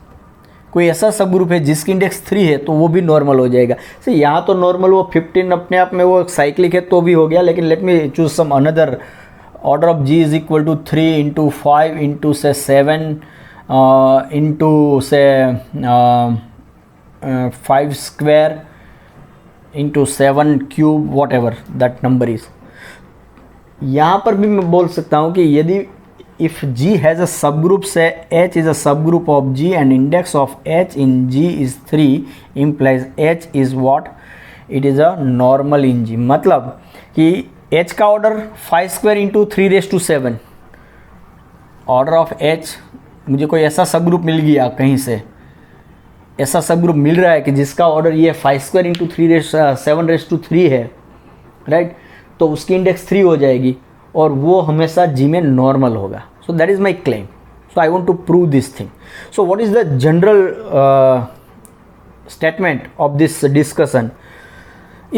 कोई ऐसा सब ग्रुप है जिसकी इंडेक्स 3 है तो वो भी नॉर्मल हो जाएगा. सो यहाँ तो नॉर्मल वो 15 अपने आप में वो साइक्लिक है तो भी हो गया, लेकिन let me choose some another. Order of G is equal to 3 into 5 into say 7 into say 5 square into 7 cube, whatever that number is. यहाँ पर भी मैं बोल सकता हूँ कि यदि if G has a subgroup, say H is a subgroup of G and index of H in G is 3, implies H is what? It is a normal in G. मतलब कि H का order 5 square into 3 raise to 7. Order of H, मुझे कोई ऐसा सब group मिल गया कहीं से, ऐसा सब ग्रुप मिल रहा है कि जिसका ऑर्डर ये 5 स्क्वायर इंटू 7 रेज टू 3 है, राइट. तो उसकी इंडेक्स 3 हो जाएगी और वो हमेशा G में नॉर्मल होगा. So that is my claim. So I want to prove this thing. So what is the general statement of this discussion?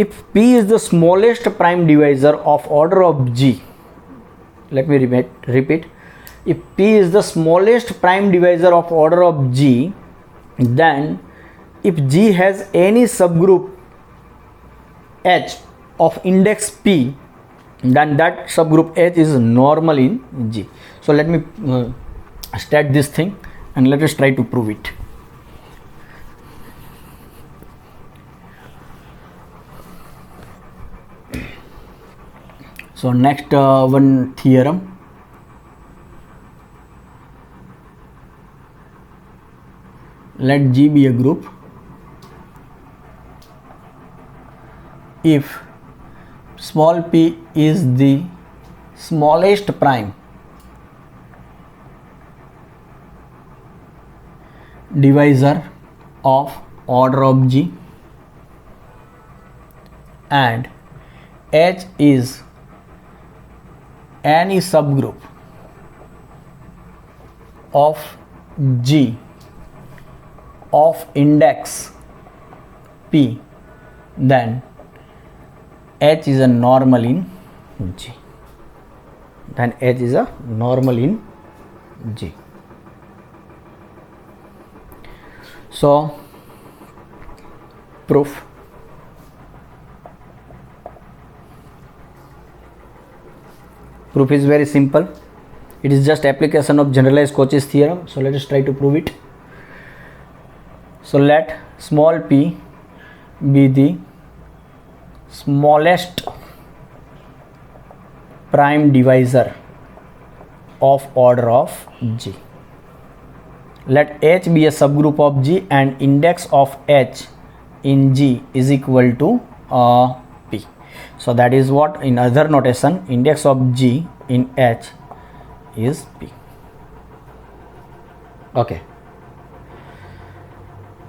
If P is the smallest prime divisor of order of G, let me repeat. If P is the smallest prime divisor of order of G, then if G has any subgroup H of index P, then that subgroup H is normal in G. So let me state this thing and let us try to prove it. So next one theorem. Let G be a group if small p is the smallest prime divisor of order of G and H is any subgroup of G of index P, then H is a normal in G. Then H is a normal in G. So proof. Proof is very simple. It is just application of generalized Cauchy's theorem. So let us try to prove it. So let small p be the smallest prime divisor of order of G. Let H be a subgroup of G and index of H in G is equal to P. So that is what, in other notation, index of G in H is P. Okay.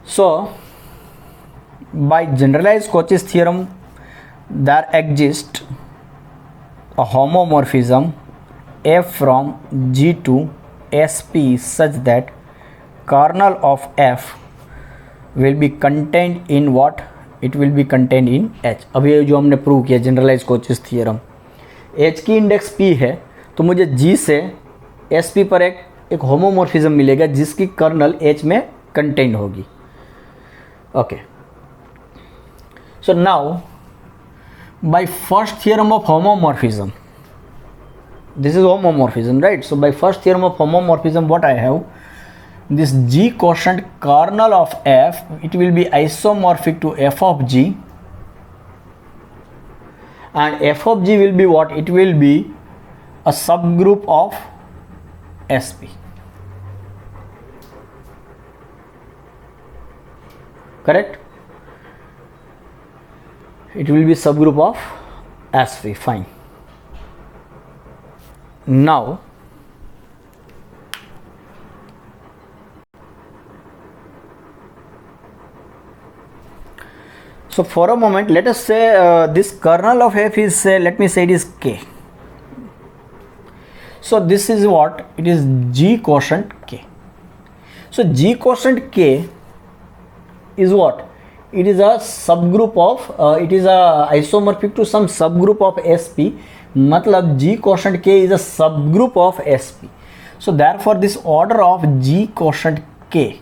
So by generalized Cauchy's theorem, there exists a homomorphism F from G to SP such that kernel of F will be contained in what? It will be contained in H. अभी ये जो हमने prove किया generalise coaches theorem, H की index P है तो मुझे G से SP पर एक होमोमॉर्फिज्म मिलेगा जिसकी कर्नल H में कंटेन होगी. Okay. So now by first theorem of homomorphism, this is homomorphism, right? So by first theorem of homomorphism, what I have, this G quotient kernel of F, it will be isomorphic to F of G, and F of G will be what? It will be a subgroup of SP. Correct? It will be subgroup of SP. Fine. Now so for a moment let us say this kernel of F is, let me say it is K. So this is what? It is G quotient K. So G quotient K is what? it is a subgroup of it is a isomorphic to some subgroup of sp, मतलब g quotient k is a subgroup of sp. So therefore this order of g quotient k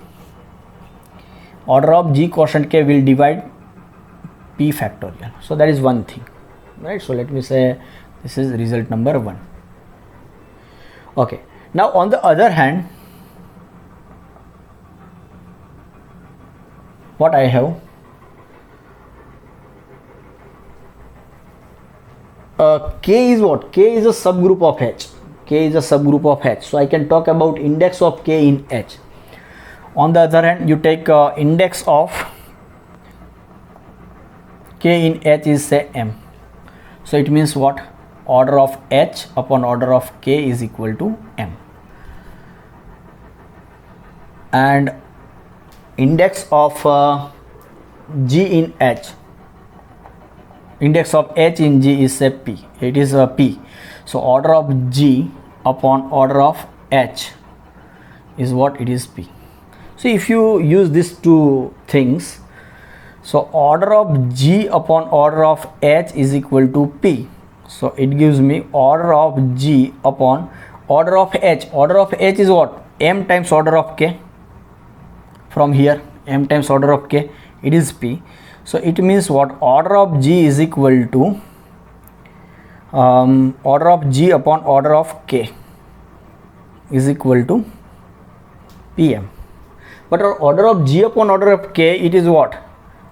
will divide p factorial. So that is one thing, right? So let me say this is result number 1. Okay, now on the other hand, what I have, k is what? K is a subgroup of H. K is a subgroup of H. So I can talk about index of k in H. On the other hand, you take index of k in H is say m. So it means what? Order of H upon order of k is equal to m. And index of g in H, index of H in G is say p. It is p. So order of G upon order of H is what? It is p. So if you use these two things, so order of G upon order of H is equal to p. So it gives me order of G upon order of H. Order of H is what? M times order of k. From here, m times order of k, it is p. So it means what? Order of G is equal to order of G upon order of k is equal to pm. But our order of G upon order of k, it is what?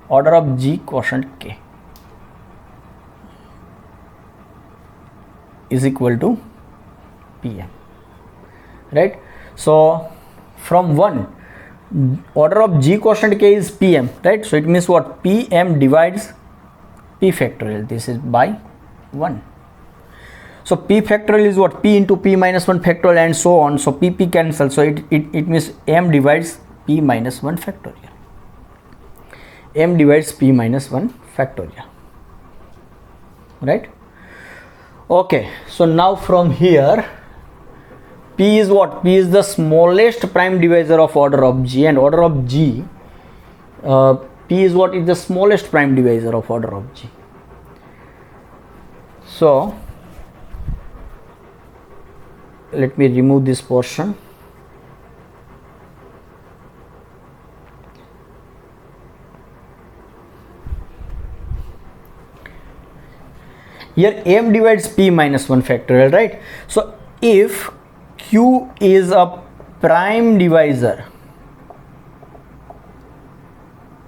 Order of G quotient k is equal to pm, right? So from 1, order of G quotient k is pm, right? So it means what? Pm divides p factorial. This is by 1. So p factorial is what? P into p minus 1 factorial and so on. So p cancel. So it means m divides p minus 1 factorial. M divides p minus 1 factorial, right? Okay, so now from here, p is what? P is the smallest prime divisor of order of G, and order of G, p is what? Is the smallest prime divisor of order of G. So let me remove this portion. Here m divides p minus 1 factorial, right? So if q is a prime divisor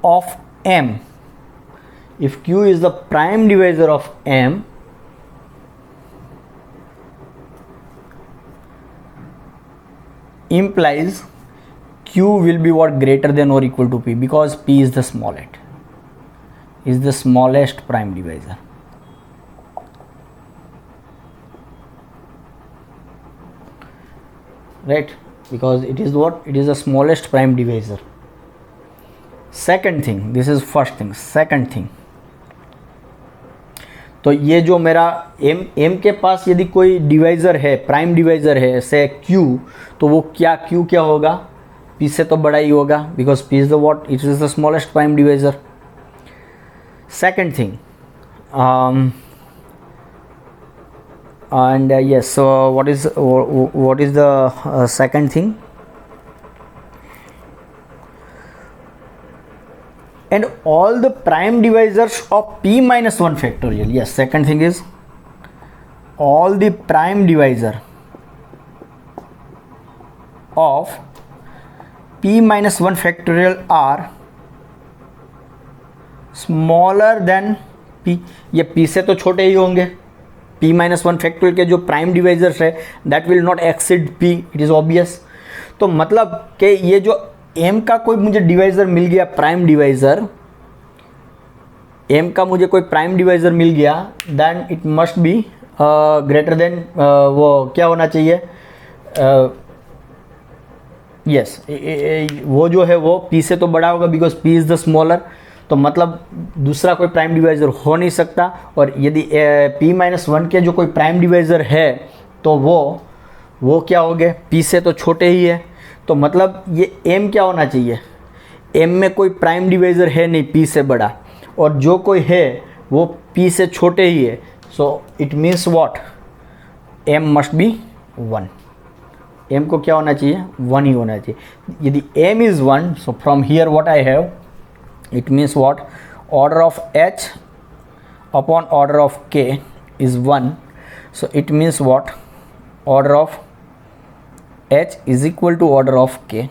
of m, if q is the prime divisor of m, implies q will be what? Greater than or equal to p, because p is the smallest, prime divisor. Right, because it is what? It is the smallest prime divisor. Second thing, this is first thing. Second thing, तो ये जो मेरा m के पास यदि कोई divisor है, prime divisor है से q, तो वो q क्या होगा? p से तो बड़ा ही होगा, because p is the what? It is the smallest prime divisor. Second thing, and yes, so what is the second thing? And all the prime divisors of p minus 1 factorial. Yes, second thing is all the prime divisor of p minus 1 factorial are smaller than p. ये p से तो छोटे ही होंगे. p minus 1 factorial के जो prime divisors है that will not exceed p, it is obvious. तो मतलब कि ये जो m का कोई मुझे डिवाइजर मिल गया, प्राइम डिवाइजर, m का मुझे कोई प्राइम डिवाइजर मिल गया, then it must be greater than वो क्या होना चाहिए? यस, वो जो है वो p से तो बड़ा होगा, because p is the smaller. तो मतलब दूसरा कोई प्राइम डिवाइजर हो नहीं सकता. और यदि p माइनस 1 के जो कोई प्राइम डिवाइजर है तो वो क्या हो गए? p से तो छोटे ही है. तो मतलब ये m क्या होना चाहिए? एम में कोई प्राइम डिवाइज़र है नहीं पी से बड़ा, और जो कोई है वो पी से छोटे ही है, so it means what, M must be 1। M को क्या होना चाहिए, 1 ही होना चाहिए। यदि M is 1, so from here what I have, it means what, order of H upon order of K is 1, so it means what, order of H is equal to order of K,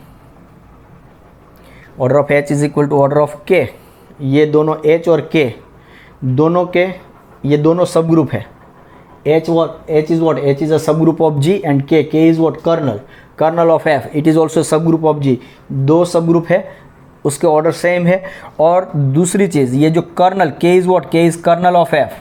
order of H is equal to order of K. ये दोनों H और के दोनों के, ये दोनों सब group है। H is what? H is a subgroup of G and K is what? Kernel of F. It is also a subgroup of G. दो सब ग्रुप है, उसके ऑर्डर सेम है। और दूसरी चीज़, ये जो colonel K is what? K is kernel of F.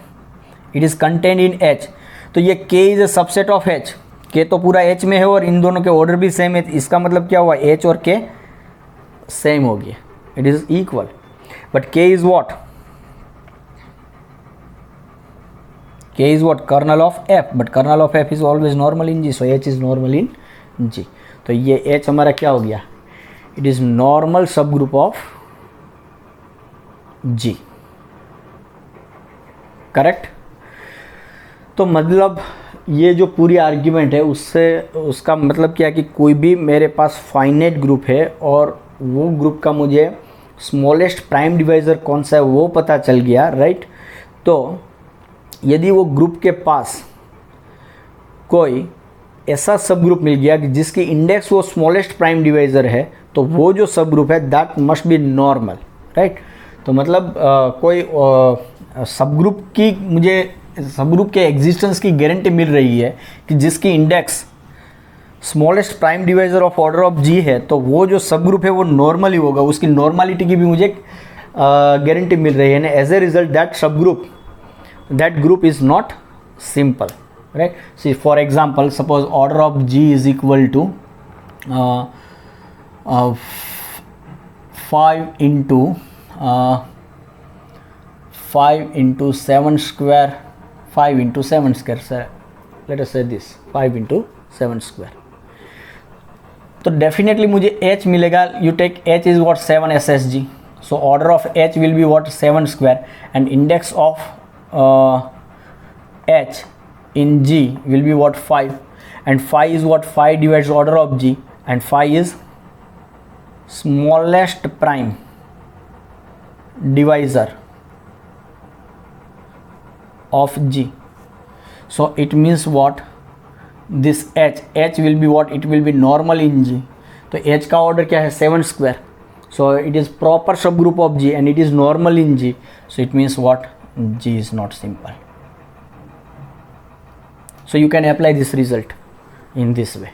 It is contained in H. तो ये K is a subset of H. K तो पूरा H में है और इन दोनों के ऑर्डर भी सेम है। इसका मतलब क्या हुआ, H और K सेम हो गया, it is equal. But K is what? K is what? Kernel of F, but kernel of F is always normal in G, so H is normal in G. तो ये H हमारा क्या हो गया, it is normal subgroup of G, correct. तो मतलब ये जो पूरी आर्ग्यूमेंट है उससे, उसका मतलब क्या है कि कोई भी मेरे पास फाइनाइट ग्रुप है और वो ग्रुप का मुझे स्मॉलेस्ट प्राइम डिवाइज़र कौन सा है वो पता चल गया, राइट। तो यदि वो ग्रुप के पास कोई ऐसा सब ग्रुप मिल गया कि जिसकी इंडेक्स वो स्मॉलेस्ट प्राइम डिवाइज़र है, तो वो जो सब ग्रुप है that must be normal, right. तो मतलब कोई सब ग्रुप की, मुझे सब ग्रुप के एग्जिस्टेंस की गारंटी मिल रही है कि जिसकी index smallest prime divisor of order of G है, तो वो जो सब ग्रुप है वो नॉर्मल ही होगा, उसकी नॉर्मलिटी की भी मुझे गारंटी मिल रही है। एज ए रिजल्ट दैट सब group, that group is not simple, right? See, for example, suppose order of G is equal to 5 into 7 square, 5 into 7 square, sir. Let us say this 5 into 7 square. तो definitely मुझे H मिलेगा, you take H is what, 7 SSG, so order of H will be what, 7 square, and index of H in G will be what, 5, and phi is what, phi divides order of G, and phi is smallest prime divisor of G. So it means what, this H will be what, it will be normal in G. तो H का order क्या है, 7 square, so it is proper subgroup of G and it is normal in G, so it means what, G is not simple. So you can apply this result in this way,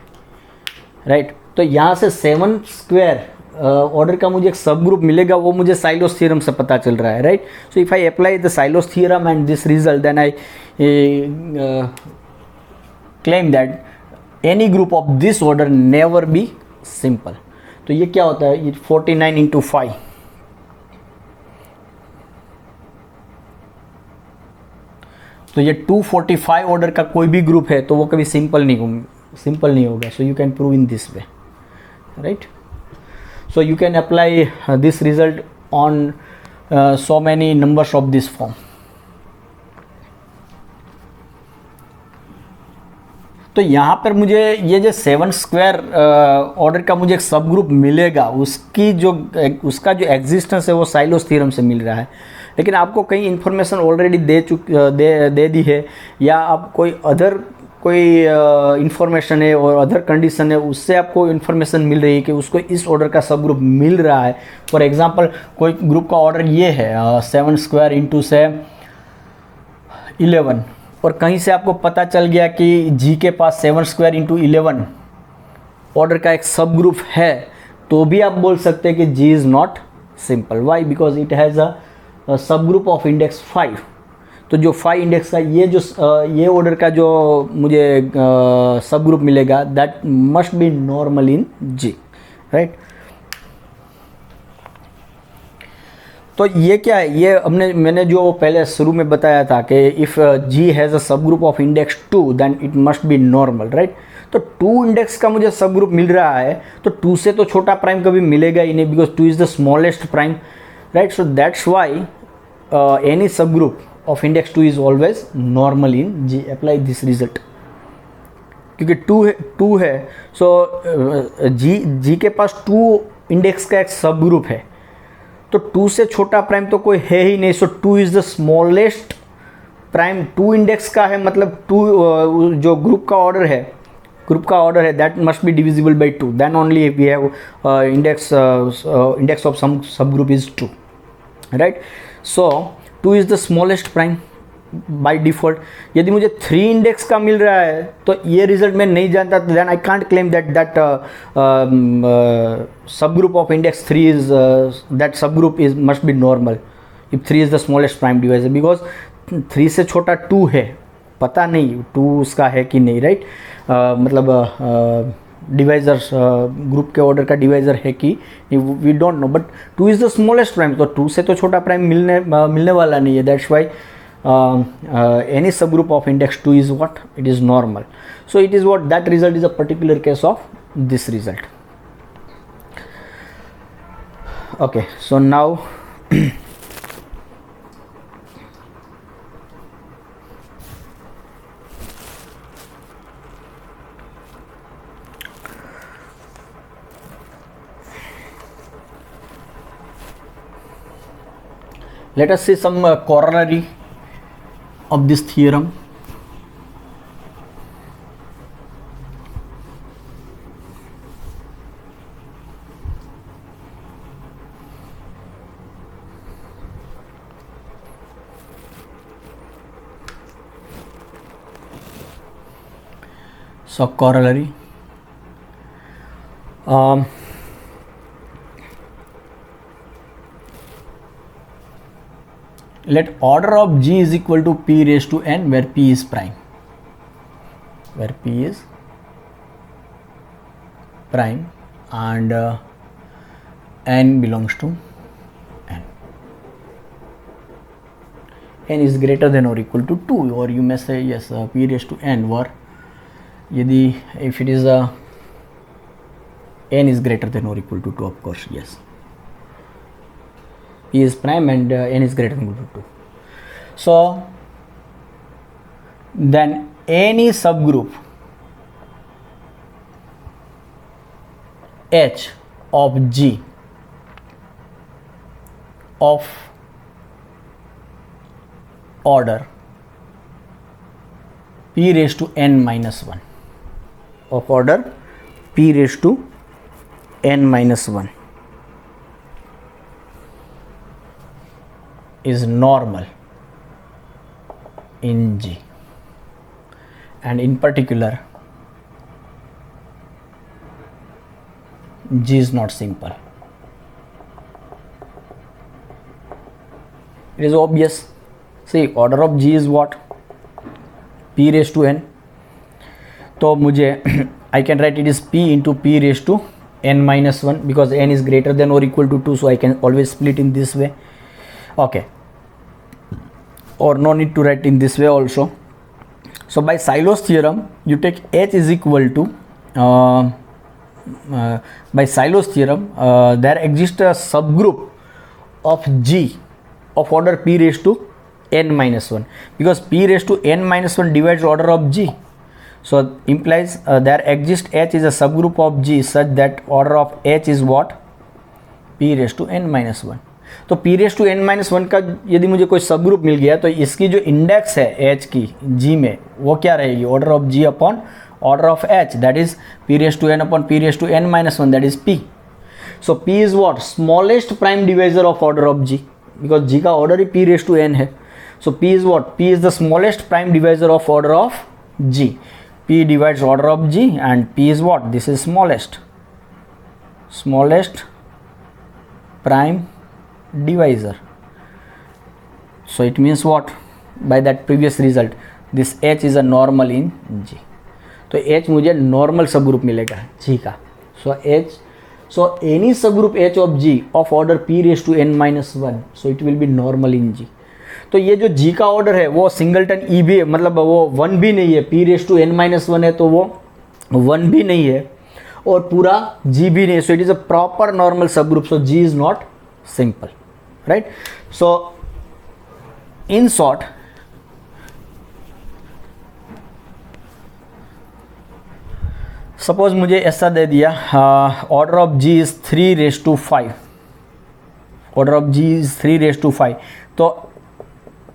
right? तो यहाँ से 7 square order का मुझे एक subgroup मिलेगा, वो मुझे silos theorem से पता चल रहा है, right. So if I apply the Sylow's theorem and this result, then I claim that any group of this order never be simple. तो ये क्या होता है, ये 49 into 5, तो ये 245 ऑर्डर का कोई भी ग्रुप है तो वो कभी सिंपल नहीं होगा। So you can prove in this way, right. So you can apply this result on so many numbers of this form. तो यहाँ पर मुझे ये जो 7 स्क्वायर ऑर्डर का मुझे एक सब ग्रुप मिलेगा, उसका जो एग्जिस्टेंस है वो साइलोस थ्योरम से मिल रहा है। लेकिन आपको कहीं इन्फॉर्मेशन ऑलरेडी दे दी है, या आप कोई इन्फॉर्मेशन है और अदर कंडीशन है, उससे आपको इन्फॉर्मेशन मिल रही है कि उसको इस ऑर्डर का सब ग्रुप मिल रहा है। फॉर एग्जांपल कोई ग्रुप का ऑर्डर ये है 7 स्क्वायर इंटू से 11, और कहीं से आपको पता चल गया कि जी के पास 7 स्क्वायर इंटू 11 ऑर्डर का एक सब ग्रुप है, तो भी आप बोल सकते हैं कि G is not simple. Why? Because it has a subgroup of index 5। तो जो 5 इंडेक्स का ये ऑर्डर का जो मुझे सब ग्रुप मिलेगा, that must be normal in G, right. तो ये क्या है, ये मैंने जो पहले शुरू में बताया था कि if ji has a subgroup of index 2 then it must be normal, right. तो 2 इंडेक्स का मुझे सब ग्रुप मिल रहा है, तो 2 से तो छोटा प्राइम कभी मिलेगा ही नहीं, because 2 is the smallest prime, right. So that's why any subgroup of index 2 is always normal in G. Apply this result, क्योंकि 2 है सो जी के पास 2 इंडेक्स का एक सब ग्रुप है, तो 2 से छोटा प्राइम तो कोई है ही नहीं. So 2 is the smallest prime. 2 index का है मतलब 2 जो ग्रुप का ऑर्डर है that must be divisible by 2, then only we have index of some subgroup is 2, right. So 2 is the smallest prime by default. यदि मुझे 3 index का मिल रहा है तो ये रिजल्ट मैं नहीं जानता, तो then I can't claim that subgroup of index 3 is that subgroup is must be normal if 3 is the smallest prime divisor, because 3 से छोटा 2 है, पता नहीं 2 उसका है कि नहीं, राइट. मतलब डिवाइजर ग्रुप के ऑर्डर का डिवाइजर है कि we don't know, but 2 is the smallest prime, तो 2 से तो छोटा प्राइम मिलने वाला नहीं है. That's why any subgroup of index 2 is what? It is normal. So it is what? That result is a particular case of this result. Okay, so now let us see some corollary of this theorem. So corollary, let order of G is equal to P raised to n, where P is prime, and n belongs to n. N is greater than or equal to 2, or you may say yes, P raised to n, or यदि if it is n is greater than or equal to 2, of course, yes. P is prime and n is greater than or equal to 2. So then any subgroup H of G of order P raised to n minus 1, of order P raised to n minus 1 is normal in G, and in particular G is not simple. It is obvious. See, order of G is what? P raised to n. तो मुझे I can write it is P into P raised to n minus 1, because n is greater than or equal to 2, so I can always split in this way. Okay, or no need to write in this way also. So by Sylow's theorem, you take H is equal to by Sylow's theorem, there exists a subgroup of G of order P raised to n minus 1, because P raised to n minus 1 divides order of G. So implies there exists H is a subgroup of G such that order of H is what? P raised to n minus 1. तो P raised to n minus 1 का यदि मुझे कोई सब group मिल गया, तो इसकी जो इंडेक्स है H की G में, वो क्या रहेगी? Order of G upon order of H, that is P raised to n upon P raised to n minus 1, that is P. So P is what? Smallest prime divisor of order of G, because G का order he P raised to n है. सो P is what? P is the smallest prime divisor of order of G. P divides order of G and P is what? This is smallest prime divisor. So it means what? By that previous result, this H is a normal in G. तो H मुझे normal subgroup मिलेगा G का. So any subgroup H of G of order P raised to n minus 1, so it will be normal in G. तो ये जो G का order है वो सिंगलटन E भी है, मतलब वो 1 भी नहीं है, P raise to n minus 1 है, तो वो वन भी नहीं है और पूरा जी भी नहीं है, so it is a proper normal subgroup, so G is not simple, right. So in short, suppose मुझे ऐसा दे दिया, order of G is 3/5, order of G is 3/5, तो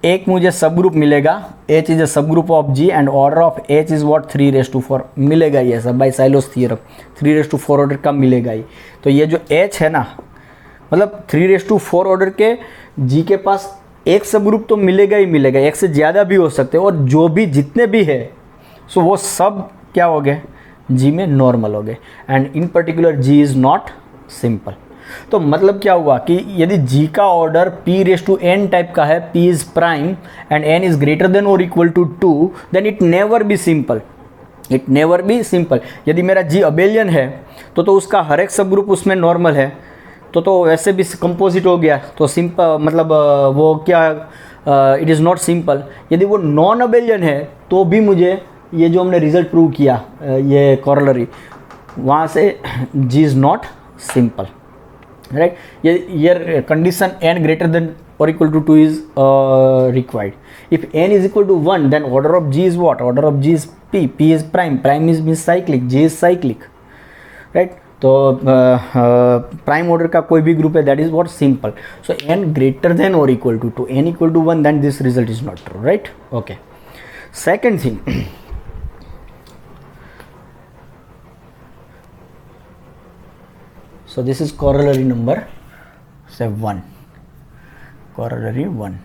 एक मुझे सब ग्रुप मिलेगा, H is a subgroup of G and order of H is what 3/4 मिलेगा ही ऐसा बाई साइलोस थियरम, 3/4 ऑर्डर का मिलेगा ही. तो ये जो H है ना, मतलब 3/4 ऑर्डर के G के पास एक सब ग्रुप तो मिलेगा ही मिलेगा, एक से ज़्यादा भी हो सकते हैं, और जो भी जितने भी है सो वो सब क्या हो गए, G में नॉर्मल हो गए, and in particular G is not simple. तो मतलब क्या हुआ कि यदि G का ऑर्डर P/n टाइप का है, P is prime and n is greater than और equal to 2, then it never be simple, it never be simple. यदि मेरा G अबेलियन है तो उसका हर एक सब ग्रुप उसमें नॉर्मल है, तो वैसे भी कंपोजिट हो गया, तो सिंपल मतलब वो क्या, इट इज़ नॉट सिंपल. यदि वो नॉन अबेलियन है तो भी मुझे ये जो हमने रिजल्ट प्रूव किया, ये कॉरोलरी, वहाँ से G is not simple, right. ये condition n greater than or equal to 2 is required. If n is equal to 1, then order of G is what? Order of G is P. P is prime. Prime is means cyclic. G is cyclic, right? तो prime order का कोई भी group है, that is what simple. So n greater than or equal to 2, n equal to 1, then this result is not true, right? Okay. Second thing. So this is corollary number, say 1, corollary 1.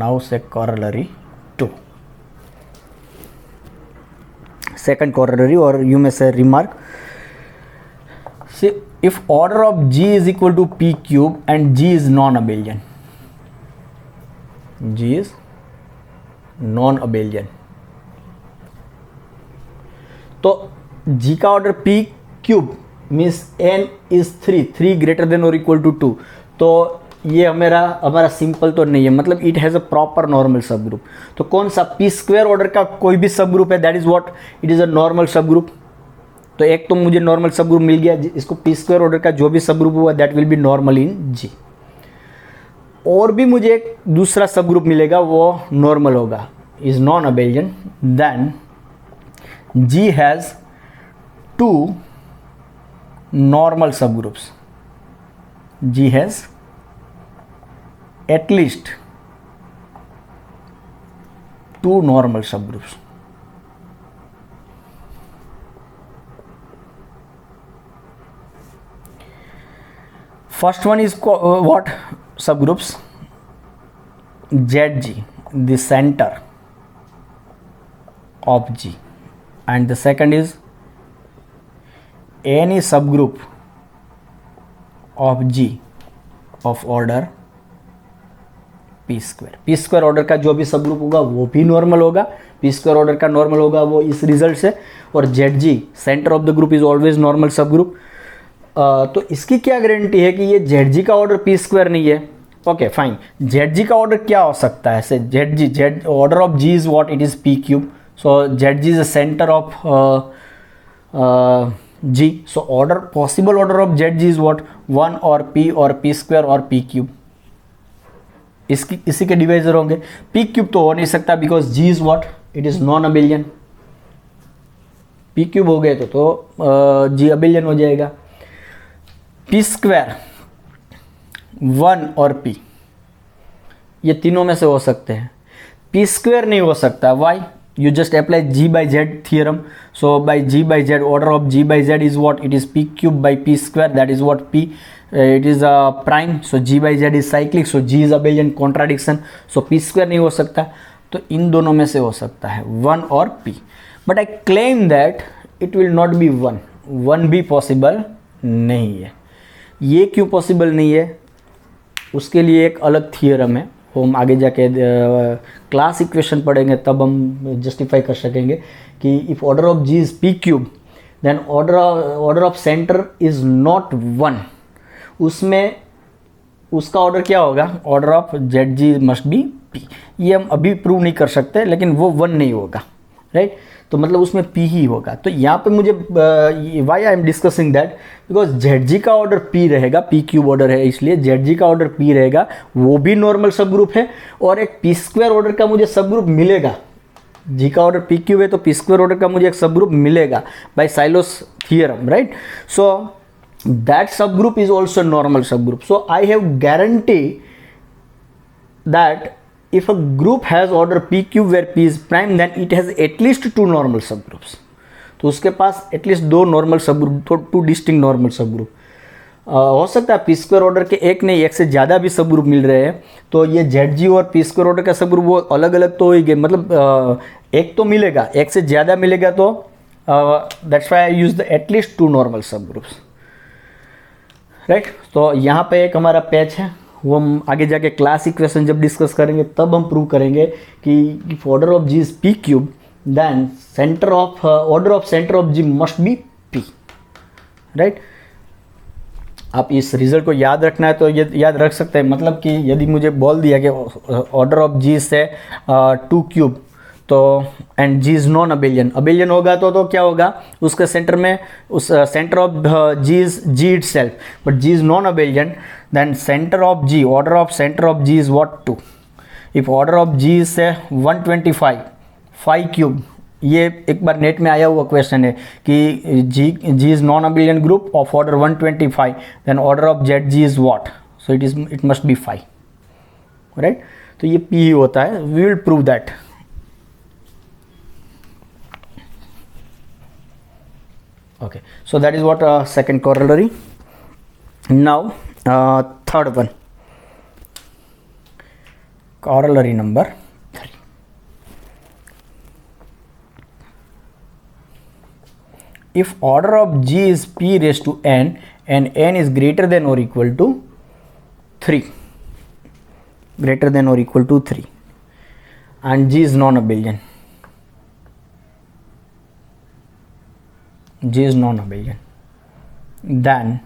Now say corollary 2. Second corollary, or you may say remark. See, if order of G is equal to P cube and G is non-abelian, G is non-abelian, तो G का order P cube means n is 3 greater than और equal to 2, तो ये हमारा simple तो नहीं है, मतलब it has a proper normal सब ग्रुप. तो कौन सा P² ऑर्डर का कोई भी सब ग्रुप है, that is what, it is a normal सब ग्रुप. तो एक तो मुझे नॉर्मल सब ग्रुप मिल गया, इसको P² ऑर्डर का जो भी सब ग्रुप हुआ that will B normal in G. और भी मुझे एक दूसरा सब ग्रुप मिलेगा, वो नॉर्मल होगा, is non abelian, then G has 2 normal subgroups. G has at least 2 normal subgroups. First one is what subgroups? ZG, the center of G, and the second is any subgroup of G of order P². P² order का जो भी सब group होगा वो भी normal होगा, P² order का normal होगा वो इस रिजल्ट से, और ZG centre of the group is always normal सब ग्रुप. तो इसकी क्या गारंटी है कि ये ZG का ऑर्डर P² नहीं है? ओके फाइन, ZG का ऑर्डर क्या हो सकता है? से Z order of G is what, it is P³, so ZG is a centre of G. So possible order of ZG is what, 1 or P or P² or P³. इसी के divisor होंगे. P³ तो हो नहीं सकता because G is what, it is non abelian. P³ हो गए तो G abelian हो जाएगा. P², 1 और P, ये तीनों में से हो सकते हैं. P² नहीं हो सकता, why? You just apply G by Z theorem. So by G by Z, order of G by Z is what, it is P³ by P², that is what P, it is a prime, so G by Z is cyclic, so G is abelian, contradiction, so P² नहीं हो सकता. तो इन दोनों में से हो सकता है 1 और P, but I claim that it will not be 1 भी पॉसिबल नहीं है. ये क्यों पॉसिबल नहीं है, उसके लिए एक अलग थियरम है, वो हम आगे जाके क्लास इक्वेशन पढ़ेंगे तब हम जस्टिफाई कर सकेंगे कि if order of G is P³ then order of centre is not 1, उसमें उसका ऑर्डर क्या होगा, order of ZG must be P. ये हम अभी प्रूव नहीं कर सकते, लेकिन वो 1 नहीं होगा, राइट. तो मतलब उसमें P ही होगा। तो यहाँ पे मुझे why I am discussing that, because ZG का ऑर्डर P रहेगा, P क्यूब ऑर्डर है इसलिए ZG का ऑर्डर P रहेगा, वो भी नॉर्मल सब ग्रुप है, और एक P स्क्वायर ऑर्डर का मुझे सब ग्रुप मिलेगा। G का ऑर्डर P क्यूब है तो P स्क्वायर ऑर्डर का मुझे एक सब ग्रुप मिलेगा by Sylow's theorem, right. So that subgroup is also normal subgroup. So I have guarantee that if a group has order p cube where p is prime, then it has at least two normal subgroups। तो उसके पास at least दो normal सब group, two distinct normal सब group हो सकता है। P square order के एक नहीं, एक से ज़्यादा भी सब ग्रुप मिल रहे हैं, तो ये ZG और पी स्क्वायर ऑर्डर का सब ग्रुप वो अलग अलग तो हो ही गए, मतलब एक तो मिलेगा, एक से ज़्यादा मिलेगा, तो that's why I use the at least to normal सब ग्रुप्स, राइट। तो यहाँ पे एक हमारा पैच है, वो हम आगे जाके क्लास इक्वेशन जब डिस्कस करेंगे तब हम प्रूव करेंगे कि if order of G is P cube then centre of order of centre of G must be P, right. आप इस रिजल्ट को याद रखना है तो ये याद रख सकते हैं, मतलब कि यदि मुझे बोल दिया कि ऑर्डर ऑफ G से 2 क्यूब तो and G is non abelian, abelian होगा तो क्या होगा, उसके सेंटर में उस centre of G is G itself, but G is non abelian, then center of G, order of center of G is what, 2। if order of G is say 125 5 cube, ये एक बार net में आया हुआ question है कि G is non abelian group of order 125, then order of ZG is what, so it must be 5, right। तो ये P ही होता है, we will prove that। okay, so that is what second corollary। now third one, corollary number 3। if order of G is P raised to n and n is greater than or equal to 3, greater than or equal to 3, and G is non-abelian, G is non-abelian, then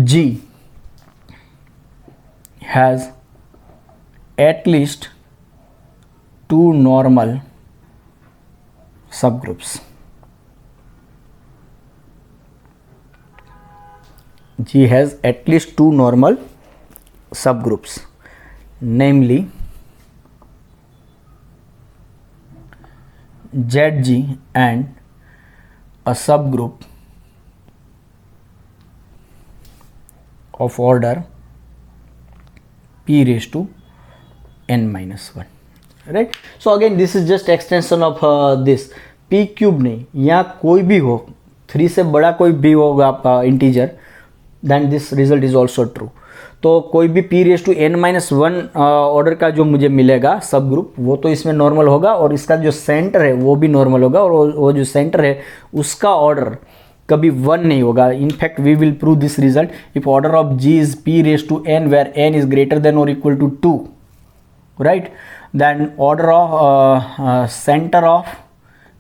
G has at least two normal subgroups। G has at least two normal subgroups, namely ZG and a subgroup of order P raised to n minus 1, right। so again this is just extension of this P cube नहीं, यहाँ कोई भी हो, 3 से बड़ा कोई भी होगा आपका integer, then this result is also true। तो कोई भी P raised to n minus 1 order का जो मुझे मिलेगा सब ग्रुप, वो तो इसमें नॉर्मल होगा, और इसका जो सेंटर है वो भी नॉर्मल होगा, और वो जो सेंटर है उसका ऑर्डर कभी 1 नहीं होगा। In fact we will prove this result if order of G is P raised to n where n is greater than और equal to 2, right. Then order of centre of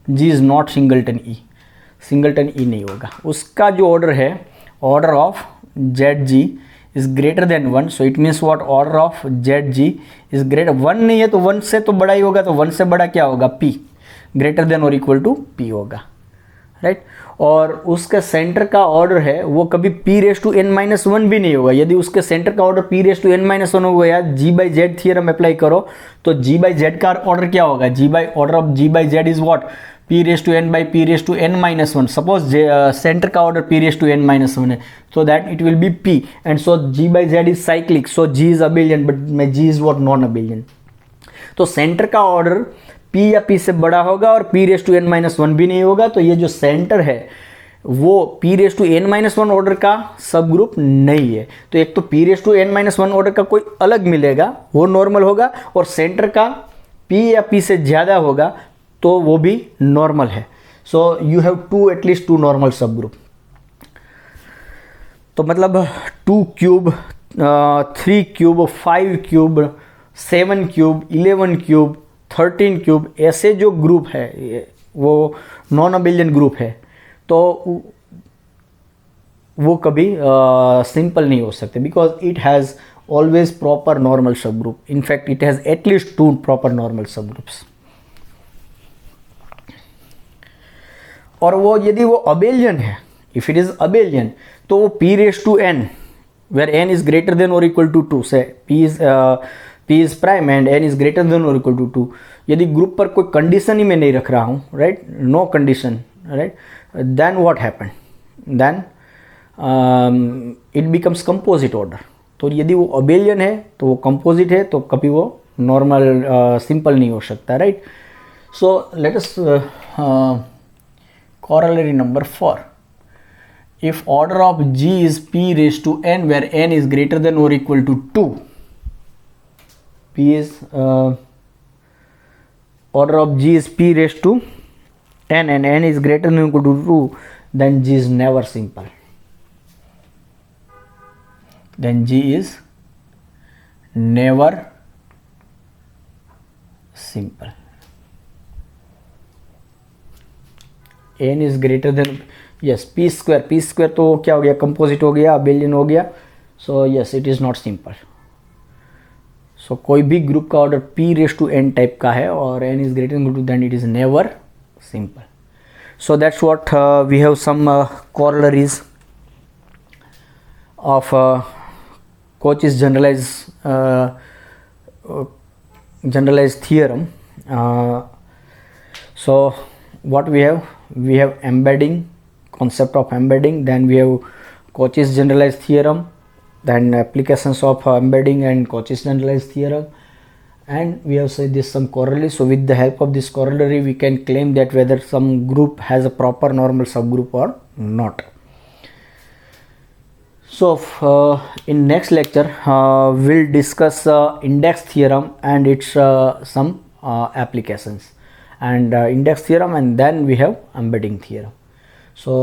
G is not singleton E, singleton E नहीं होगा। उसका जो order है, order of ZG is greater than 1, so it means what, order of ZG is greater, 1 नहीं है तो 1 से तो बड़ा ही होगा, तो 1 से बड़ा क्या होगा, P, ग्रेटर देन और इक्वल टू P होगा, राइट। और उसके सेंटर का ऑर्डर है वो कभी P raise to n minus 1 भी नहीं होगा। यदि उसके सेंटर का order P raise to n minus 1 होगा, या G by Z theorem apply करो तो G बाई जेड का ऑर्डर क्या होगा, order of G by Z is what, P raise to n by P raise to n minus 1। Suppose center का order P raise to n minus 1 है, so that it will be P, and so G by Z is cyclic, so G is abelian, but G is what, non abelian. तो center का order P या P से बड़ा होगा और P raise to n minus 1 भी नहीं होगा, तो ये जो सेंटर है वो P raise to n minus 1 order का सब ग्रुप नहीं है। तो एक तो P raise to n minus 1 order का कोई अलग मिलेगा, वो नॉर्मल होगा, और सेंटर का P या P से ज़्यादा होगा तो वो भी नॉर्मल है। So you have at least to normal सब ग्रुप। तो मतलब 2 cube, 3 cube, 5 cube, 7 cube, 11 cube, 13 cube, ऐसे जो ग्रुप है वो नॉन अबेलियन ग्रुप है, तो वो कभी सिंपल नहीं हो सकते, because it has always proper normal subgroup. In fact it has at least 2 proper normal subgroups. और वो यदि वो अबेलियन है, इफ इट इज अबेलियन, तो वो p raise to n where n is greater than और इक्वल टू 2, से p is prime and n is greater than और इक्वल टू 2, यदि ग्रुप पर कोई कंडीशन ही मैं नहीं रख रहा हूँ, right, no condition, right, then what happen, then it becomes composite order. तो यदि वो अबेलियन है तो वो कंपोजिट है, तो कभी वो नॉर्मल सिंपल नहीं हो सकता, right. So let us corollary number 4. If order of G is p raised to n where n is greater than or equal to 2, p is order of G is p raised to n and n is greater than or equal to 2, then G is never simple. Then G is never simple. n is greater than, yes, p square तो क्या हो गया, composite हो गया, abelian हो गया. So yes, it is not simple. So कोई भी ग्रुप का order p raise to n type का है और n is greater than, then it is never simple. So that's what we have some corollaries of Cauchy's generalized theorem. So what we have embedding, concept of embedding, then we have Cauchy's generalized theorem, then applications of embedding and Cauchy's generalized theorem, and we have said this some corollary. So with the help of this corollary we can claim that whether some group has a proper normal subgroup or not. So in next lecture we'll discuss index theorem and its some applications, and index theorem, and then we have embedding theorem. So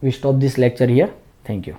we stop this lecture here. Thank you.